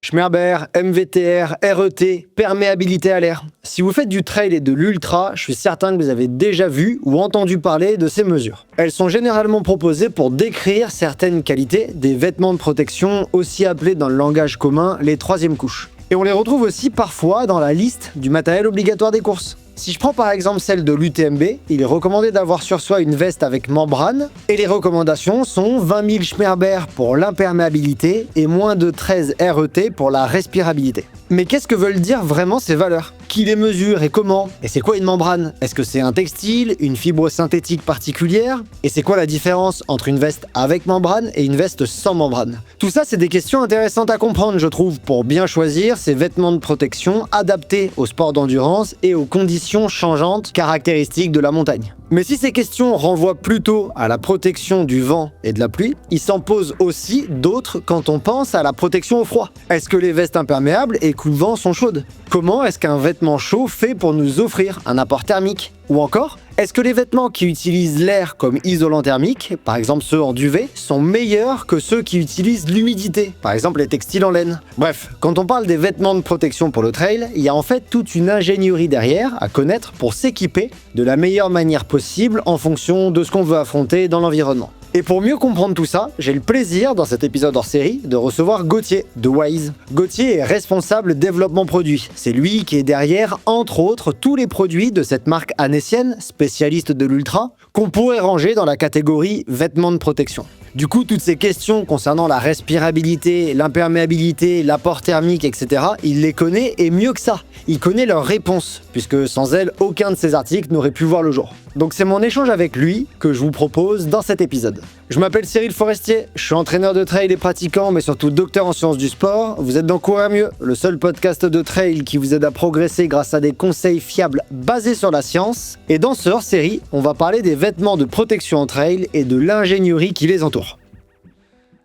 Schmerber, MVTR, RET, perméabilité à l'air. Si vous faites du trail et de l'ultra, je suis certain que vous avez déjà vu ou entendu parler de ces mesures. Elles sont généralement proposées pour décrire certaines qualités des vêtements de protection, aussi appelés dans le langage commun les troisièmes couches. Et on les retrouve aussi parfois dans la liste du matériel obligatoire des courses. Si je prends par exemple celle de l'UTMB, il est recommandé d'avoir sur soi une veste avec membrane, et les recommandations sont 20 000 Schmerber pour l'imperméabilité et moins de 13 RET pour la respirabilité. Mais qu'est-ce que veulent dire vraiment ces valeurs? Qui les mesure et comment? Et c'est quoi une membrane? Est-ce que c'est un textile, une fibre synthétique particulière? Et c'est quoi la différence entre une veste avec membrane et une veste sans membrane? Tout ça, c'est des questions intéressantes à comprendre, je trouve, pour bien choisir ces vêtements de protection adaptés au sport d'endurance et aux conditions changeantes caractéristiques de la montagne. Mais si ces questions renvoient plutôt à la protection du vent et de la pluie, il s'en pose aussi d'autres quand on pense à la protection au froid. Est-ce que les vestes imperméables et coupe-vent sont chaudes? Comment est-ce qu'un vêtement chaud fait pour nous offrir un apport thermique? Ou encore, est-ce que les vêtements qui utilisent l'air comme isolant thermique, par exemple ceux en duvet, sont meilleurs que ceux qui utilisent l'humidité, par exemple les textiles en laine? Bref, quand on parle des vêtements de protection pour le trail, il y a en fait toute une ingénierie derrière à connaître pour s'équiper de la meilleure manière possible en fonction de ce qu'on veut affronter dans l'environnement. Et pour mieux comprendre tout ça, j'ai le plaisir, dans cet épisode hors série, de recevoir Gauthier de Wise. Gauthier est responsable développement produit. C'est lui qui est derrière, entre autres, tous les produits de cette marque annécienne, spécialiste de l'ultra, qu'on pourrait ranger dans la catégorie vêtements de protection. Du coup, toutes ces questions concernant la respirabilité, l'imperméabilité, l'apport thermique, etc., il les connaît et mieux que ça. Il connaît leurs réponses, puisque sans elles, aucun de ces articles n'aurait pu voir le jour. Donc c'est mon échange avec lui que je vous propose dans cet épisode. Je m'appelle Cyril Forestier, je suis entraîneur de trail et pratiquant, mais surtout docteur en sciences du sport. Vous êtes dans Courir Mieux, le seul podcast de trail qui vous aide à progresser grâce à des conseils fiables basés sur la science. Et dans ce hors-série, on va parler des vêtements de protection en trail et de l'ingénierie qui les entoure.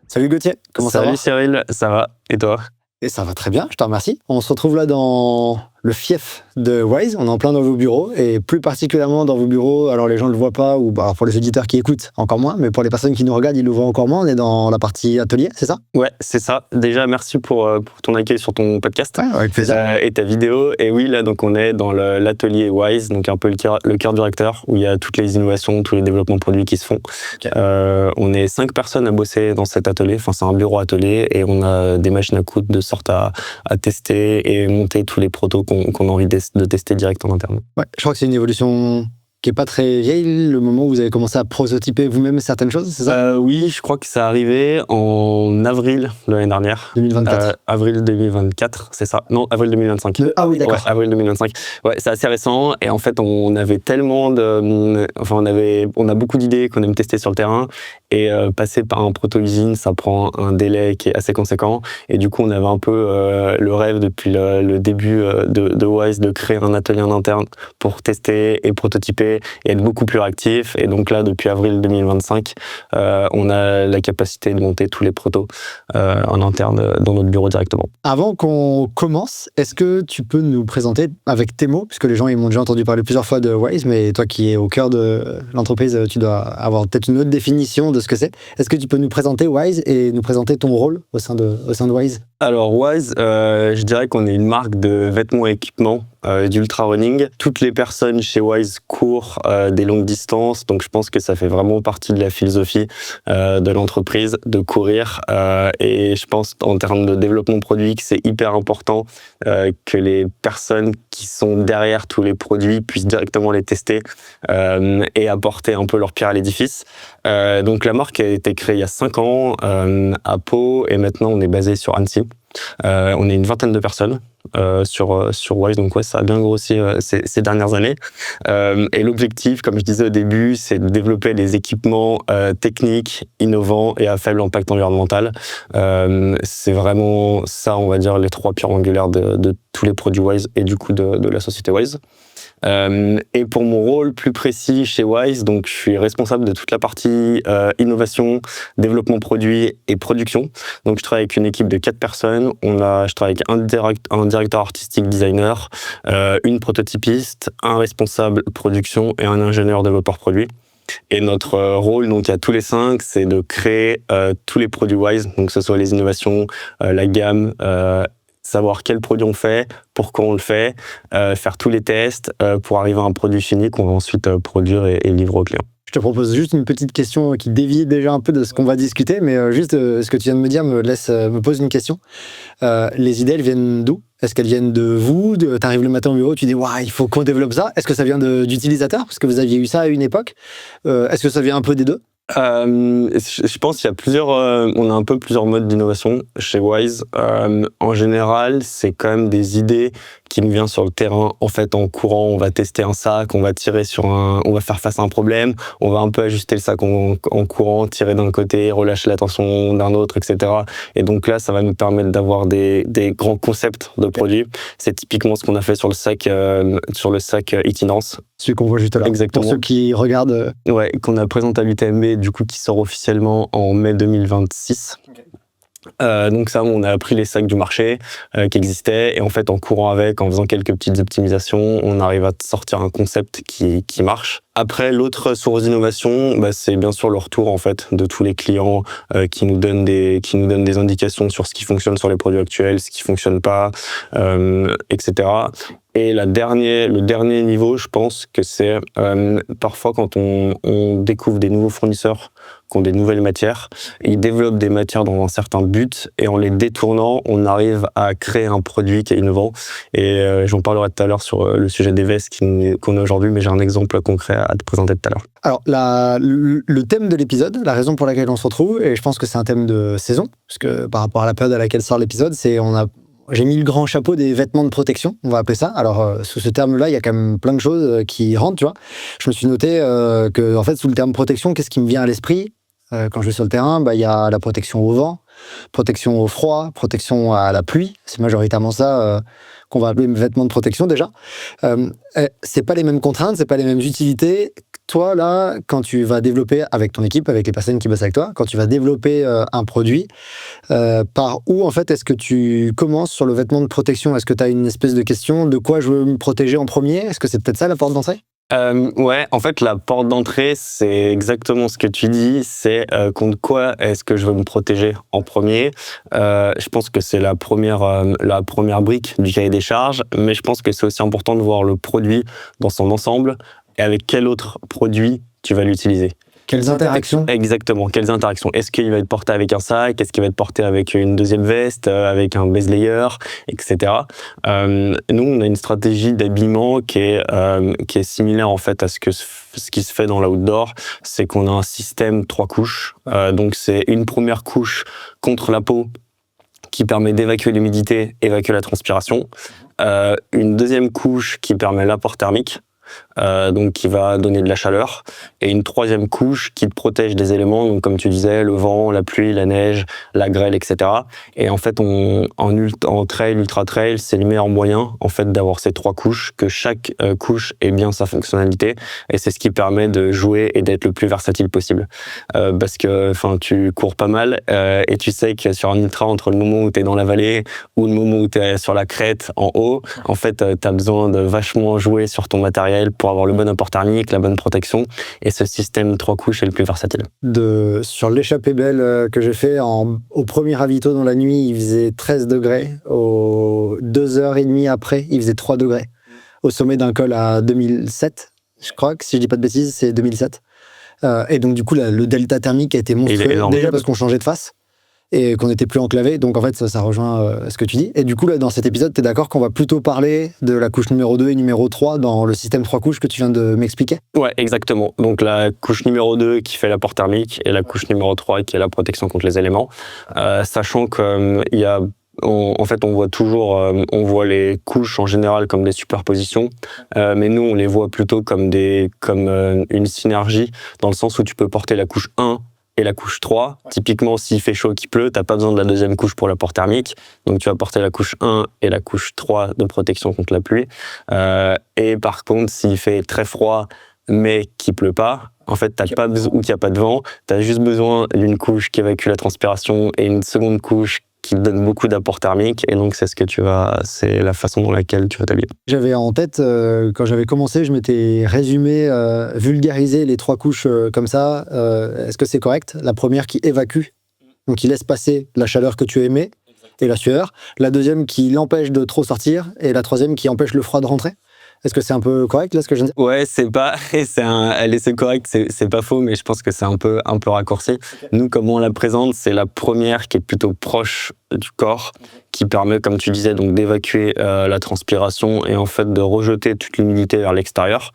Salut Gauthier, comment ça va? Salut Cyril, ça va, et toi? Et ça va très bien, je te remercie. On se retrouve là dans le fief de Wise, on est en plein dans vos bureaux, et plus particulièrement dans vos bureaux, alors les gens ne le voient pas, ou pour les auditeurs qui écoutent, encore moins, mais pour les personnes qui nous regardent, ils le voient encore moins, on est dans la partie atelier, c'est ça? Ouais, c'est ça. Déjà, merci pour ton accueil sur ton podcast. Ouais, avec plaisir. Et ta vidéo. Et oui, là, donc on est dans l'atelier Wise, donc un peu le cœur du réacteur, où il y a toutes les innovations, tous les développements produits qui se font. Okay. On est 5 personnes à bosser dans cet atelier, enfin c'est un bureau atelier, et on a des machines à coudre de sorte à tester et monter tous les protos qu'on a envie de tester direct en interne. Ouais, je crois que c'est une évolution qui n'est pas très vieille, le moment où vous avez commencé à prototyper vous-même certaines choses, c'est ça? Oui, je crois que ça arrivait en avril de l'année dernière. 2024. Avril 2024, c'est ça? Non, avril 2025. Ah oui, d'accord. Ouais, avril 2025. Ouais, c'est assez récent, et en fait, on avait tellement on a beaucoup d'idées qu'on aime tester sur le terrain, et passer par un proto-usine, ça prend un délai qui est assez conséquent, et du coup, on avait un peu le rêve depuis le début de Wise de créer un atelier en interne pour tester et prototyper et être beaucoup plus réactif. Et donc là, depuis avril 2025, on a la capacité de monter tous les protos en interne dans notre bureau directement. Avant qu'on commence, est-ce que tu peux nous présenter avec tes mots, puisque les gens ils m'ont déjà entendu parler plusieurs fois de Wise, mais toi qui es au cœur de l'entreprise, tu dois avoir peut-être une autre définition de ce que c'est. Est-ce que tu peux nous présenter Wise et nous présenter ton rôle au sein de Wise? Alors Wise, je dirais qu'on est une marque de vêtements et équipements d'ultra running. Toutes les personnes chez Wise courent des longues distances, donc je pense que ça fait vraiment partie de la philosophie de l'entreprise de courir. Et je pense en termes de développement produit que c'est hyper important que les personnes qui sont derrière tous les produits puissent directement les tester et apporter un peu leur pierre à l'édifice. Donc la marque a été créée il y a 5 ans à Pau, et maintenant on est basé sur Annecy. On est une vingtaine de personnes sur Wise, donc ouais, ça a bien grossi ces dernières années. Et l'objectif, comme je disais au début, c'est de développer des équipements techniques, innovants et à faible impact environnemental. C'est vraiment ça, on va dire, les 3 pierres angulaires de tous les produits Wise et du coup de la société Wise. Et pour mon rôle plus précis chez Wise, donc je suis responsable de toute la partie innovation, développement produit et production. Donc je travaille avec une équipe de 4 personnes. Je travaille avec un directeur artistique designer, une prototypiste, un responsable production et un ingénieur développeur produit. Et notre rôle, donc à tous les 5, c'est de créer tous les produits Wise, donc que ce soit les innovations, la gamme, savoir quel produit on fait, pourquoi on le fait, faire tous les tests pour arriver à un produit fini qu'on va ensuite produire et livrer au client. Je te propose juste une petite question qui dévie déjà un peu de ce qu'on va discuter, mais juste ce que tu viens de me dire me pose une question. Les idées, elles viennent d'où? Est-ce qu'elles viennent de vous? T'arrives le matin au bureau, tu dis waouh, il faut qu'on développe ça. Est-ce que ça vient d'utilisateurs? Parce que vous aviez eu ça à une époque. Est-ce que ça vient un peu des deux? Je pense qu'il y a on a un peu plusieurs modes d'innovation chez Wise. En général, c'est quand même des idées qui nous viennent sur le terrain. En fait, en courant, on va tester un sac, on va on va faire face à un problème, on va un peu ajuster le sac en courant, tirer d'un côté, relâcher la tension d'un autre, etc. Et donc là, ça va nous permettre d'avoir des grands concepts de produits. C'est typiquement ce qu'on a fait sur le sac Itinérance. Celui qu'on voit juste là. Exactement. Pour ceux qui regardent. Ouais, qu'on a présenté à l'UTMB, du coup, qui sort officiellement en mai 2026. Okay. Donc ça, on a pris les sacs du marché qui existaient et en fait, en courant avec, en faisant quelques petites optimisations, on arrive à sortir un concept qui marche. Après, l'autre source d'innovation, c'est bien sûr le retour en fait de tous les clients qui nous donnent des indications sur ce qui fonctionne sur les produits actuels, ce qui fonctionne pas, etc. Et le dernier niveau, je pense que c'est parfois quand on découvre des nouveaux fournisseurs qui ont des nouvelles matières, ils développent des matières dans un certain but et en les détournant, on arrive à créer un produit qui est innovant. Et j'en parlerai tout à l'heure sur le sujet des vestes qu'on a aujourd'hui, mais j'ai un exemple concret à te présenter tout à l'heure. Alors, le thème de l'épisode, la raison pour laquelle on se retrouve, et je pense que c'est un thème de saison, parce que par rapport à la période à laquelle sort l'épisode, j'ai mis le grand chapeau des vêtements de protection, on va appeler ça. Alors, sous ce terme-là, il y a quand même plein de choses qui rentrent, tu vois. Je me suis noté que, en fait, sous le terme protection, qu'est-ce qui me vient à l'esprit quand je vais sur le terrain? Il y a la protection au vent, protection au froid, protection à la pluie. C'est majoritairement ça qu'on va appeler vêtements de protection, déjà. C'est pas les mêmes contraintes, c'est pas les mêmes utilités. Toi, là, quand tu vas développer avec ton équipe, avec les personnes qui bossent avec toi, quand tu vas développer un produit, par où, en fait, est-ce que tu commences sur le vêtement de protection? Est-ce que tu as une espèce de question de quoi je veux me protéger en premier? Est-ce que c'est peut-être ça, la porte d'entrée? Ouais, en fait, la porte d'entrée, c'est exactement ce que tu dis. C'est contre quoi est-ce que je veux me protéger en premier. Je pense que c'est la première brique du cahier des charges, mais je pense que c'est aussi important de voir le produit dans son ensemble et avec quel autre produit tu vas l'utiliser. Quelles interactions? Exactement, quelles interactions. Est-ce qu'il va être porté avec un sac? Est-ce qu'il va être porté avec une deuxième veste, avec un base layer, etc. Nous, on a une stratégie d'habillement qui est similaire en fait à ce qui se fait dans l'outdoor. C'est qu'on a un système 3 couches. Donc c'est une première couche contre la peau qui permet d'évacuer l'humidité, évacuer la transpiration. Une deuxième couche qui permet l'apport thermique. Donc qui va donner de la chaleur, et une troisième couche qui te protège des éléments, donc comme tu disais, le vent, la pluie, la neige, la grêle, etc. Et en fait, en trail, ultra trail, c'est le meilleur moyen en fait d'avoir ces 3 couches, que chaque couche ait bien sa fonctionnalité, et c'est ce qui permet de jouer et d'être le plus versatile possible. Parce que tu cours pas mal, et tu sais que sur un ultra, entre le moment où tu es dans la vallée ou le moment où tu es sur la crête en haut, en fait, tu as besoin de vachement jouer sur ton matériel pour avoir le bon apport thermique, la bonne protection, et ce système 3 couches est le plus versatile. Sur l'échappée belle que j'ai fait au premier ravito dans la nuit, il faisait 13 degrés. Aux 2h30 après, il faisait 3 degrés. Au sommet d'un col à 2007, je crois que si je dis pas de bêtises, c'est 2007. Et donc du coup, le delta thermique a été monstrueux, déjà parce qu'on changeait de face et qu'on n'était plus enclavé, donc en fait ça rejoint ce que tu dis. Et du coup là, dans cet épisode, tu es d'accord qu'on va plutôt parler de la couche numéro 2 et numéro 3 dans le système 3 couches que tu viens de m'expliquer? Ouais, exactement. Donc la couche numéro 2 qui fait l'apport thermique et la couche numéro 3 qui est la protection contre les éléments. Sachant qu'il y a en fait, on voit toujours, on voit les couches en général comme des superpositions, mais nous on les voit plutôt comme une synergie, dans le sens où tu peux porter la couche 1 et la couche 3, typiquement s'il fait chaud et qu'il pleut, t'as pas besoin de la deuxième couche pour l'apport thermique, donc tu vas porter la couche 1 et la couche 3 de protection contre la pluie. Et par contre, s'il fait très froid mais qu'il pleut pas, en fait, ou qu'il n'y a pas de vent, t'as juste besoin d'une couche qui évacue la transpiration et une seconde couche qui te donne beaucoup d'apport thermique, et donc c'est la façon dans laquelle tu vas t'habiller. J'avais en tête, quand j'avais commencé, je m'étais résumé, vulgarisé les 3 couches comme ça. Est-ce que c'est correct? La première qui évacue, donc qui laisse passer la chaleur que tu émets et la sueur. La deuxième qui l'empêche de trop sortir, et la troisième qui empêche le froid de rentrer. Est-ce que c'est un peu correct là ce que je viens de dire? Ouais, c'est correct, c'est pas faux, mais je pense que c'est un peu raccourci. Okay. Nous, comme on la présente, c'est la première qui est plutôt proche du corps, qui permet, comme tu disais, donc d'évacuer la transpiration et en fait de rejeter toute l'humidité vers l'extérieur.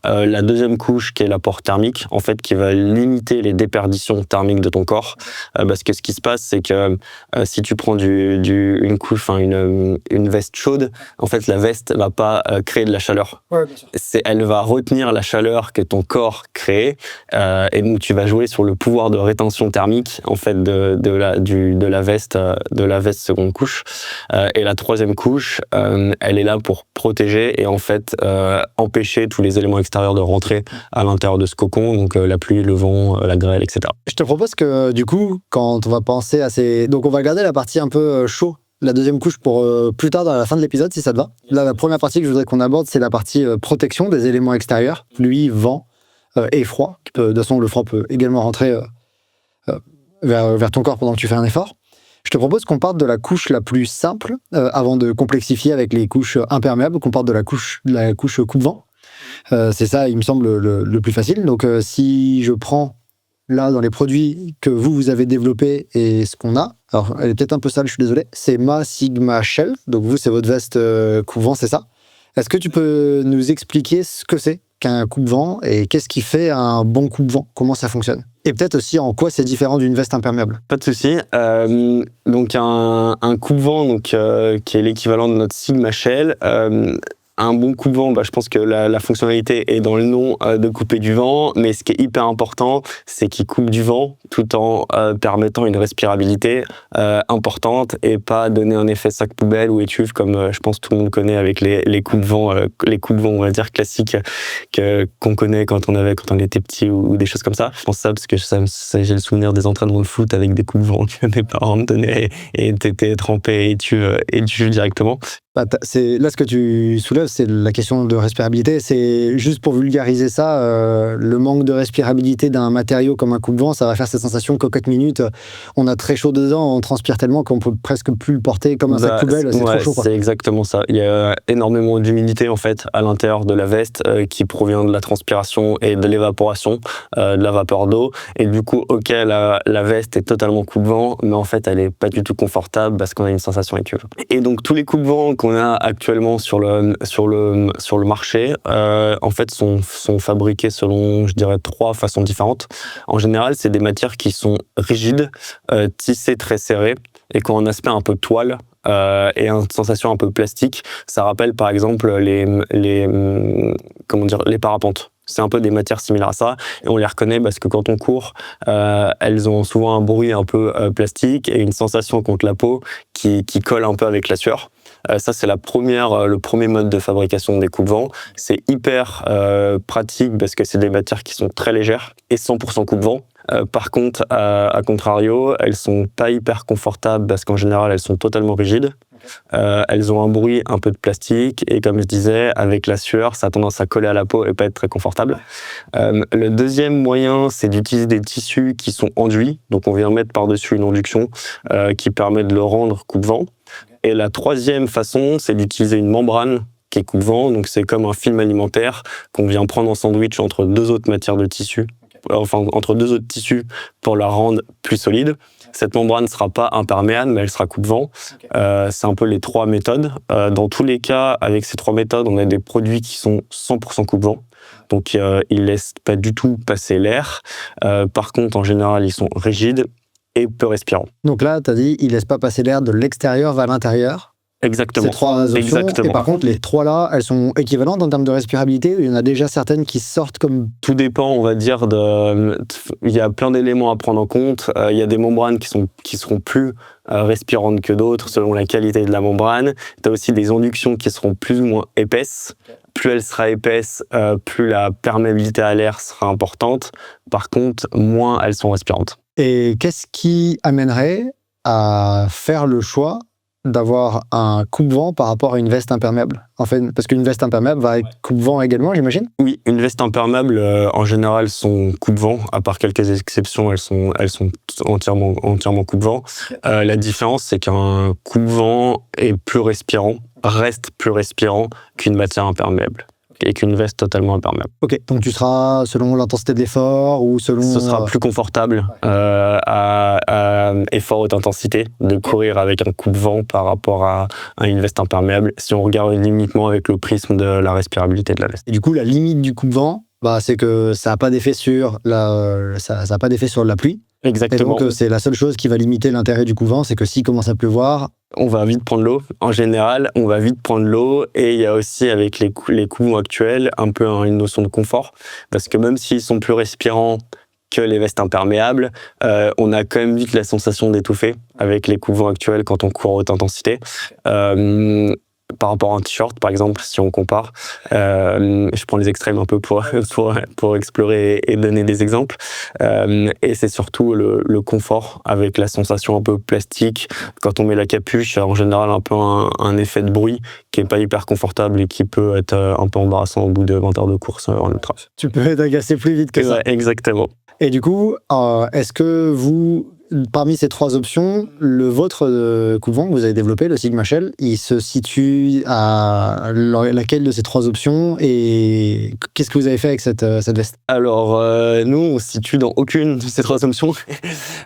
La deuxième couche, qui est l'apport thermique, en fait, qui va limiter les déperditions thermiques de ton corps, parce que ce qui se passe, c'est que si tu prends une couche, enfin une veste chaude, en fait, la veste va pas créer de la chaleur. Ouais, bien sûr. Elle va retenir la chaleur que ton corps crée, et donc tu vas jouer sur le pouvoir de rétention thermique, en fait, de la veste seconde couche. Et la troisième couche, elle est là pour protéger et en fait empêcher tous les éléments extérieurs de rentrer à l'intérieur de ce cocon, donc la pluie, le vent, la grêle, etc. Je te propose que du coup, quand on va penser à ces... Donc on va garder la partie un peu chaud, la deuxième couche pour plus tard dans la fin de l'épisode, si ça te va. Là, la première partie que je voudrais qu'on aborde, c'est la partie protection des éléments extérieurs, pluie, vent et froid. De toute façon, le froid peut également rentrer vers ton corps pendant que tu fais un effort. Je te propose qu'on parte de la couche la plus simple, avant de complexifier avec les couches imperméables, qu'on parte de la couche coupe-vent. C'est ça, il me semble, le plus facile. Donc, si je prends, là, dans les produits que vous avez développés et ce qu'on a, alors, elle est peut-être un peu sale, je suis désolé, c'est Ma Sigma Shell. Donc, vous, c'est votre veste coupe-vent, c'est ça? Est-ce que tu peux nous expliquer ce que c'est qu'un coupe-vent et qu'est-ce qui fait un bon coupe-vent? Comment ça fonctionne? Et peut-être aussi en quoi c'est différent d'une veste imperméable. Pas de souci. Donc un coupe-vent, donc qui est l'équivalent de notre Sigma Shell. Un bon coupe-vent, je pense que la fonctionnalité est dans le nom, de couper du vent, mais ce qui est hyper important, c'est qu'il coupe du vent tout en permettant une respirabilité importante et pas donner un effet sac poubelle ou étuve comme je pense tout le monde connaît avec les coupe-vent, on va dire classiques qu'on connaît quand on était petit ou des choses comme ça. Je pense ça parce que j'ai le souvenir des entraînements de foot avec des coupe-vent que mes parents me donnaient et t'étais trempé étuve directement. Là, ce que tu soulèves, c'est la question de respirabilité. C'est juste pour vulgariser ça, le manque de respirabilité d'un matériau comme un coupe-vent, ça va faire cette sensation qu'en 4 minutes, on a très chaud dedans, on transpire tellement qu'on peut presque plus le porter comme un sac poubelle, c'est trop chaud. C'est exactement ça. Il y a énormément d'humidité en fait à l'intérieur de la veste qui provient de la transpiration et de l'évaporation, de la vapeur d'eau. Et du coup, ok, la veste est totalement coupe-vent, mais en fait, elle est pas du tout confortable parce qu'on a une sensation étuve. Et donc tous les coupe-vents qu'on a actuellement sur le marché, en fait, sont fabriqués selon, je dirais, 3 façons différentes. En général, c'est des matières qui sont rigides, tissées très serrées et qui ont un aspect un peu toile. Et une sensation un peu plastique. Ça rappelle par exemple les parapentes. C'est un peu des matières similaires à ça et on les reconnaît parce que quand on court, elles ont souvent un bruit un peu plastique et une sensation contre la peau qui colle un peu avec la sueur. Ça, c'est le premier mode de fabrication des coupe-vents. C'est hyper pratique parce que c'est des matières qui sont très légères et 100% coupe-vent. Par contre, à contrario, elles sont pas hyper confortables parce qu'en général, elles sont totalement rigides. Elles ont un bruit un peu de plastique et comme je disais, avec la sueur, ça a tendance à coller à la peau et pas être très confortable. Le deuxième moyen, c'est d'utiliser des tissus qui sont enduits. Donc, on vient mettre par-dessus une induction qui permet de le rendre coupe-vent. Et la troisième façon, c'est d'utiliser une membrane qui est coupe-vent. Donc, c'est comme un film alimentaire qu'on vient prendre en sandwich entre 2 autres matières de tissu. Enfin, entre 2 autres tissus pour la rendre plus solide. Cette membrane ne sera pas imperméable, mais elle sera coupe-vent. C'est un peu les 3 méthodes. Dans tous les cas, avec ces 3 méthodes, on a des produits qui sont 100% coupe-vent. Donc, ils ne laissent pas du tout passer l'air. Par contre, en général, ils sont rigides et peu respirants. Donc là, tu as dit, ils ne laissent pas passer l'air de l'extérieur vers l'intérieur. Exactement. Ces 3 options. Exactement. Et par contre, les 3 là, elles sont équivalentes en termes de respirabilité. Il y en a déjà certaines qui sortent comme... Tout dépend, on va dire, il y a plein d'éléments à prendre en compte. Il y a des membranes qui seront plus respirantes que d'autres selon la qualité de la membrane. Tu as aussi des inductions qui seront plus ou moins épaisses. Plus elle sera épaisse, plus la perméabilité à l'air sera importante. Par contre, moins elles sont respirantes. Et qu'est-ce qui amènerait à faire le choix d'avoir un coupe-vent par rapport à une veste imperméable? En fait, parce qu'une veste imperméable va être coupe-vent également, j'imagine? Oui, une veste imperméable, en général, sont coupe-vent. À part quelques exceptions, elles sont entièrement coupe-vent. La différence, c'est qu'un coupe-vent est plus respirant, reste plus respirant qu'une matière imperméable et qu'une veste totalement imperméable. Ok, donc tu seras selon l'intensité de l'effort ou selon... Ce sera plus confortable à effort haute intensité de courir avec un coupe-vent par rapport à une veste imperméable si on regarde uniquement avec le prisme de la respirabilité de la veste. Et du coup, la limite du coupe-vent, c'est que ça n'a pas d'effet sur ça a pas d'effet sur la pluie. Exactement. Et donc, c'est la seule chose qui va limiter l'intérêt du coupe-vent, c'est que s'il commence à pleuvoir... On va vite prendre l'eau. En général, on va vite prendre l'eau. Et il y a aussi, avec les coupe-vents actuels, un peu une notion de confort. Parce que même s'ils sont plus respirants que les vestes imperméables, on a quand même vite la sensation d'étouffer avec les coupe-vents actuels quand on court à haute intensité. Par rapport à un t-shirt, par exemple, si on compare, je prends les extrêmes un peu pour explorer et donner des exemples. Et c'est surtout le confort avec la sensation un peu plastique. Quand on met la capuche, en général, un peu un effet de bruit qui n'est pas hyper confortable et qui peut être un peu embarrassant au bout de 20 heures de course en ultra. Tu peux être agacé plus vite que ça. Ouais, exactement. Et du coup, est-ce que vous, parmi ces trois options, le vôtre coupe-vent que vous avez développé, le Sigma Shell, il se situe à laquelle de ces trois options et qu'est-ce que vous avez fait avec cette veste? Alors, nous, on se situe dans aucune de ces trois options.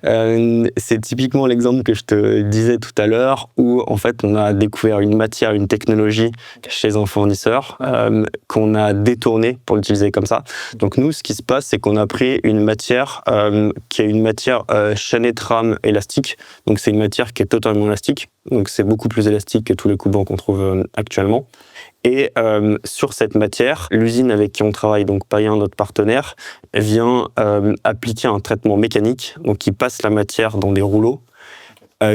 C'est typiquement l'exemple que je te disais tout à l'heure où, en fait, on a découvert une matière, une technologie chez un fournisseur qu'on a détournée pour l'utiliser comme ça. Donc, nous, ce qui se passe, c'est qu'on a pris une matière qui est une matière chaînée de rame élastique. Donc, c'est une matière qui est totalement élastique. Donc, c'est beaucoup plus élastique que tous les coupe-vents qu'on trouve actuellement. Et sur cette matière, l'usine avec qui on travaille, donc Payen, notre partenaire, vient appliquer un traitement mécanique, donc qui passe la matière dans des rouleaux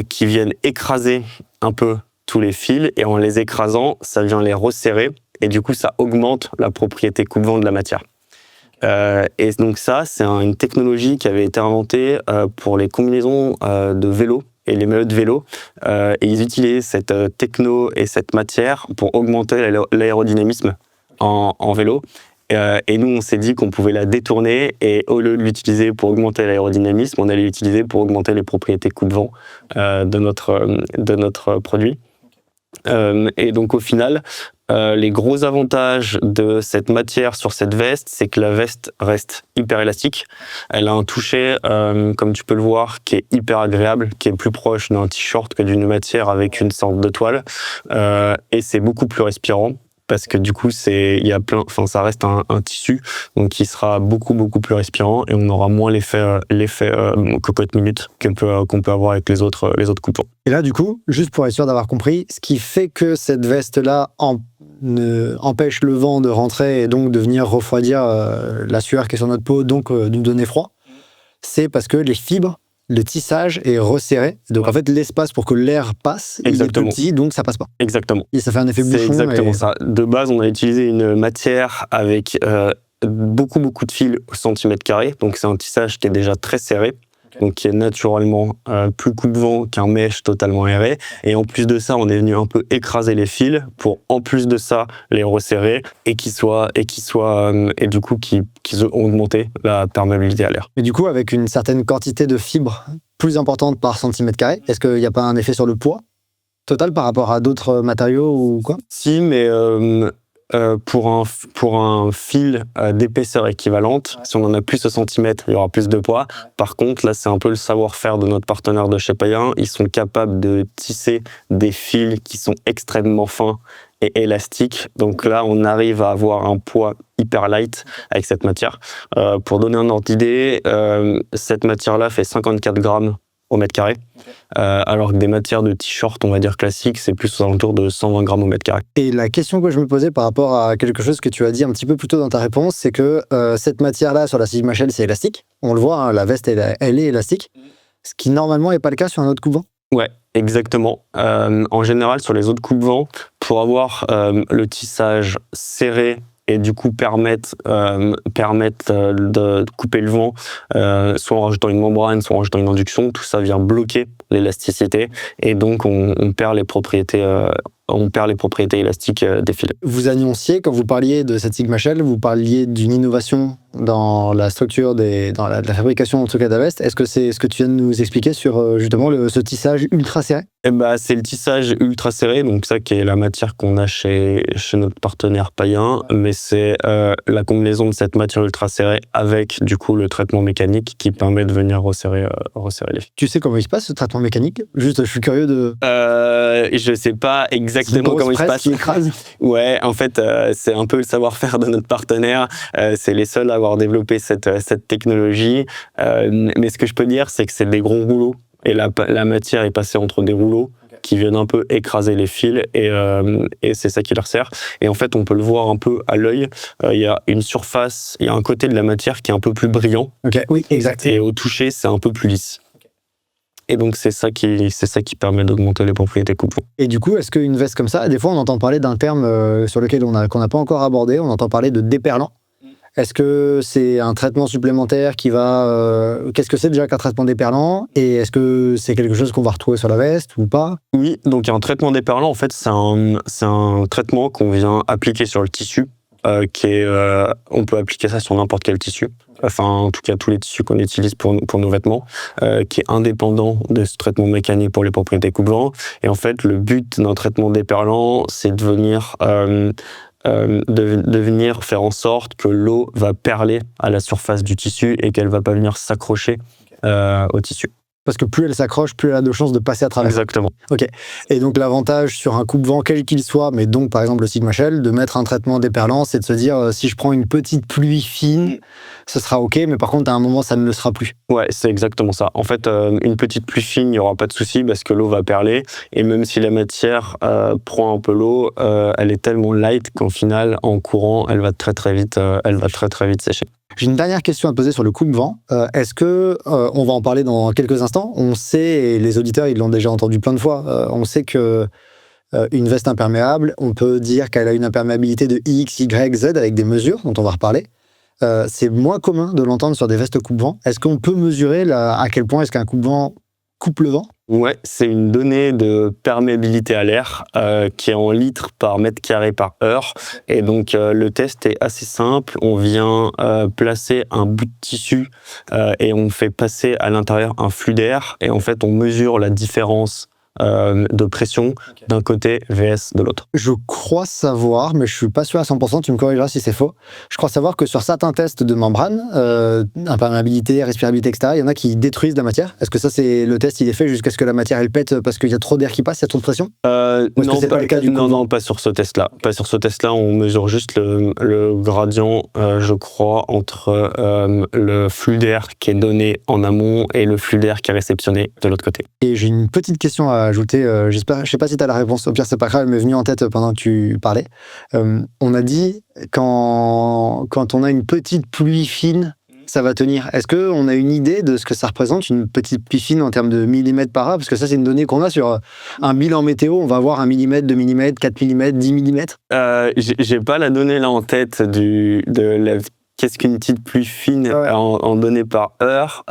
qui viennent écraser un peu tous les fils, et en les écrasant, ça vient les resserrer, et du coup, ça augmente la propriété coupe-vent de la matière. Et donc ça, c'est une technologie qui avait été inventée pour les combinaisons de vélo et les maillots de vélo. Et ils utilisaient cette techno et cette matière pour augmenter l'aérodynamisme en vélo. Et nous, on s'est dit qu'on pouvait la détourner et au lieu de l'utiliser pour augmenter l'aérodynamisme, on allait l'utiliser pour augmenter les propriétés coupe-vent de notre produit. Et donc au final, les gros avantages de cette matière sur cette veste, c'est que la veste reste hyper élastique. Elle a un toucher, comme tu peux le voir, qui est hyper agréable, qui est plus proche d'un t-shirt que d'une matière avec une sorte de toile. Et c'est beaucoup plus respirant. Parce que du coup, ça reste un tissu, donc qui sera beaucoup plus respirant et on aura moins l'effet cocotte minute qu'on peut avoir avec les autres coupe-vents. Et là, du coup, juste pour être sûr d'avoir compris, ce qui fait que cette veste-là empêche le vent de rentrer et donc de venir refroidir la sueur qui est sur notre peau, donc nous donner froid, c'est parce que les fibres, le tissage est resserré. Donc, en fait, l'espace pour que l'air passe, il est plus petit, donc ça passe pas. Exactement. Et ça fait un effet bouchon. C'est exactement ça. De base, on a utilisé une matière avec beaucoup de fils au centimètre carré. Donc, c'est un tissage qui est déjà très serré. Donc qui est naturellement plus coupe-vent qu'un mesh totalement aéré. Et en plus de ça, on est venu un peu écraser les fils pour, en plus de ça, les resserrer et qu'ils ont augmenté la perméabilité à l'air. Mais du coup, avec une certaine quantité de fibres plus importante par centimètre carré, est-ce qu'il n'y a pas un effet sur le poids total par rapport à d'autres matériaux ou quoi? Si, mais pour un fil d'épaisseur équivalente, si on en a plus de centimètres, il y aura plus de poids. Par contre, là, c'est un peu le savoir-faire de notre partenaire de chez Payen. Ils sont capables de tisser des fils qui sont extrêmement fins et élastiques. Donc là, on arrive à avoir un poids hyper light avec cette matière. Pour donner un ordre d'idée, cette matière-là fait 54 grammes au mètre carré, alors que des matières de t-shirt, on va dire classiques, c'est plus aux alentours de 120 grammes au mètre carré. Et la question que je me posais par rapport à quelque chose que tu as dit un petit peu plus tôt dans ta réponse, c'est que cette matière-là, sur la Sigma Shell, c'est élastique. On le voit, hein, la veste, elle est élastique, ce qui normalement n'est pas le cas sur un autre coupe-vent. Ouais, exactement. En général, sur les autres coupe-vents, pour avoir le tissage serré et du coup permettent de couper le vent, soit en rajoutant une membrane, soit en rajoutant une induction. Tout ça vient bloquer l'élasticité et donc on perd les propriétés élastiques des fils. Vous annonciez, quand vous parliez de cette Sigma Shell, vous parliez d'une innovation dans la structure, dans la fabrication en tout cas de la veste. Est-ce que c'est ce que tu viens de nous expliquer sur justement ce tissage ultra serré? C'est le tissage ultra serré, donc ça qui est la matière qu'on a chez notre partenaire païen, mais c'est la combinaison de cette matière ultra serrée avec du coup le traitement mécanique qui permet de venir resserrer les fils. Tu sais comment il se passe ce traitement mécanique? Juste, je suis curieux de... Je sais pas exactement comment il se passe. Qui écrase. Ouais, en fait, c'est un peu le savoir-faire de notre partenaire. C'est les seuls à avoir développé cette technologie. Mais ce que je peux dire, c'est que c'est des gros rouleaux. Et la matière est passée entre des rouleaux qui viennent un peu écraser les fils et c'est ça qui leur sert. Et en fait, on peut le voir un peu à l'œil. Il y a une surface, il y a un côté de la matière qui est un peu plus brillant. Ok, oui, exact. Et au toucher, c'est un peu plus lisse. Et donc, c'est ça qui permet d'augmenter les propriétés coupe-vent. Et du coup, est-ce qu'une veste comme ça, des fois, on entend parler d'un terme sur lequel qu'on n'a pas encore abordé, on entend parler de déperlant. Est-ce que c'est un traitement supplémentaire qui va... Qu'est-ce que c'est déjà qu'un traitement déperlant? Et est-ce que c'est quelque chose qu'on va retrouver sur la veste ou pas? Oui, donc un traitement déperlant, en fait, c'est un traitement qu'on vient appliquer sur le tissu. On peut appliquer ça sur n'importe quel tissu. Enfin, en tout cas, tous les tissus qu'on utilise pour nos vêtements, qui est indépendant de ce traitement mécanique pour les propriétés coupe-vent. Et en fait, le but d'un traitement déperlant, c'est de venir faire en sorte que l'eau va perler à la surface du tissu et qu'elle va pas venir s'accrocher au tissu. Parce que plus elle s'accroche, plus elle a de chances de passer à travers. Exactement. Ok. Et donc l'avantage sur un coupe-vent, quel qu'il soit, mais donc par exemple le Sigma Shell, de mettre un traitement déperlant, c'est de se dire si je prends une petite pluie fine, ce sera ok, mais par contre à un moment ça ne le sera plus. Ouais, c'est exactement ça. En fait, une petite pluie fine, il n'y aura pas de souci parce que l'eau va perler. Et même si la matière prend un peu l'eau, elle est tellement light qu'en final, en courant, elle va très très vite sécher. J'ai une dernière question à te poser sur le coupe-vent. Est-ce que, on va en parler dans quelques instants, on sait, et les auditeurs ils l'ont déjà entendu plein de fois, on sait que une veste imperméable, on peut dire qu'elle a une imperméabilité de X, Y, Z avec des mesures dont on va reparler. C'est moins commun de l'entendre sur des vestes coupe-vent. Est-ce qu'on peut mesurer à quel point est-ce qu'un coupe-vent coupe le vent? Ouais, c'est une donnée de perméabilité à l'air qui est en litres par mètre carré par heure. Et donc, le test est assez simple. On vient placer un bout de tissu et on fait passer à l'intérieur un flux d'air. Et en fait, on mesure la différence de pression d'un côté vs de l'autre. Je crois savoir, mais je suis pas sûr à 100%, tu me corrigeras si c'est faux. Je crois savoir que sur certains tests de membrane, imperméabilité, respirabilité, etc., il y en a qui détruisent la matière. Est-ce que ça, c'est le test, il est fait jusqu'à ce que la matière elle pète parce qu'il y a trop d'air qui passe, il y a trop de pression? Non, c'est pas le cas du coup? Non, pas sur ce test-là. Pas sur ce test-là, on mesure juste le gradient, je crois, entre le flux d'air qui est donné en amont et le flux d'air qui est réceptionné de l'autre côté. Et j'ai une petite question à ajouter, je sais pas si tu as la réponse, au pire c'est pas grave, elle m'est venue en tête pendant que tu parlais. On a dit quand on a une petite pluie fine, ça va tenir. Est-ce qu'on a une idée de ce que ça représente, une petite pluie fine en termes de millimètres par heure? Parce que ça, c'est une donnée qu'on a sur un bilan météo. On va avoir 1 millimètre, 2 millimètres, 4 millimètres, 10 millimètres. J'ai pas la donnée là en tête qu'est-ce qu'une petite pluie fine en données par heure,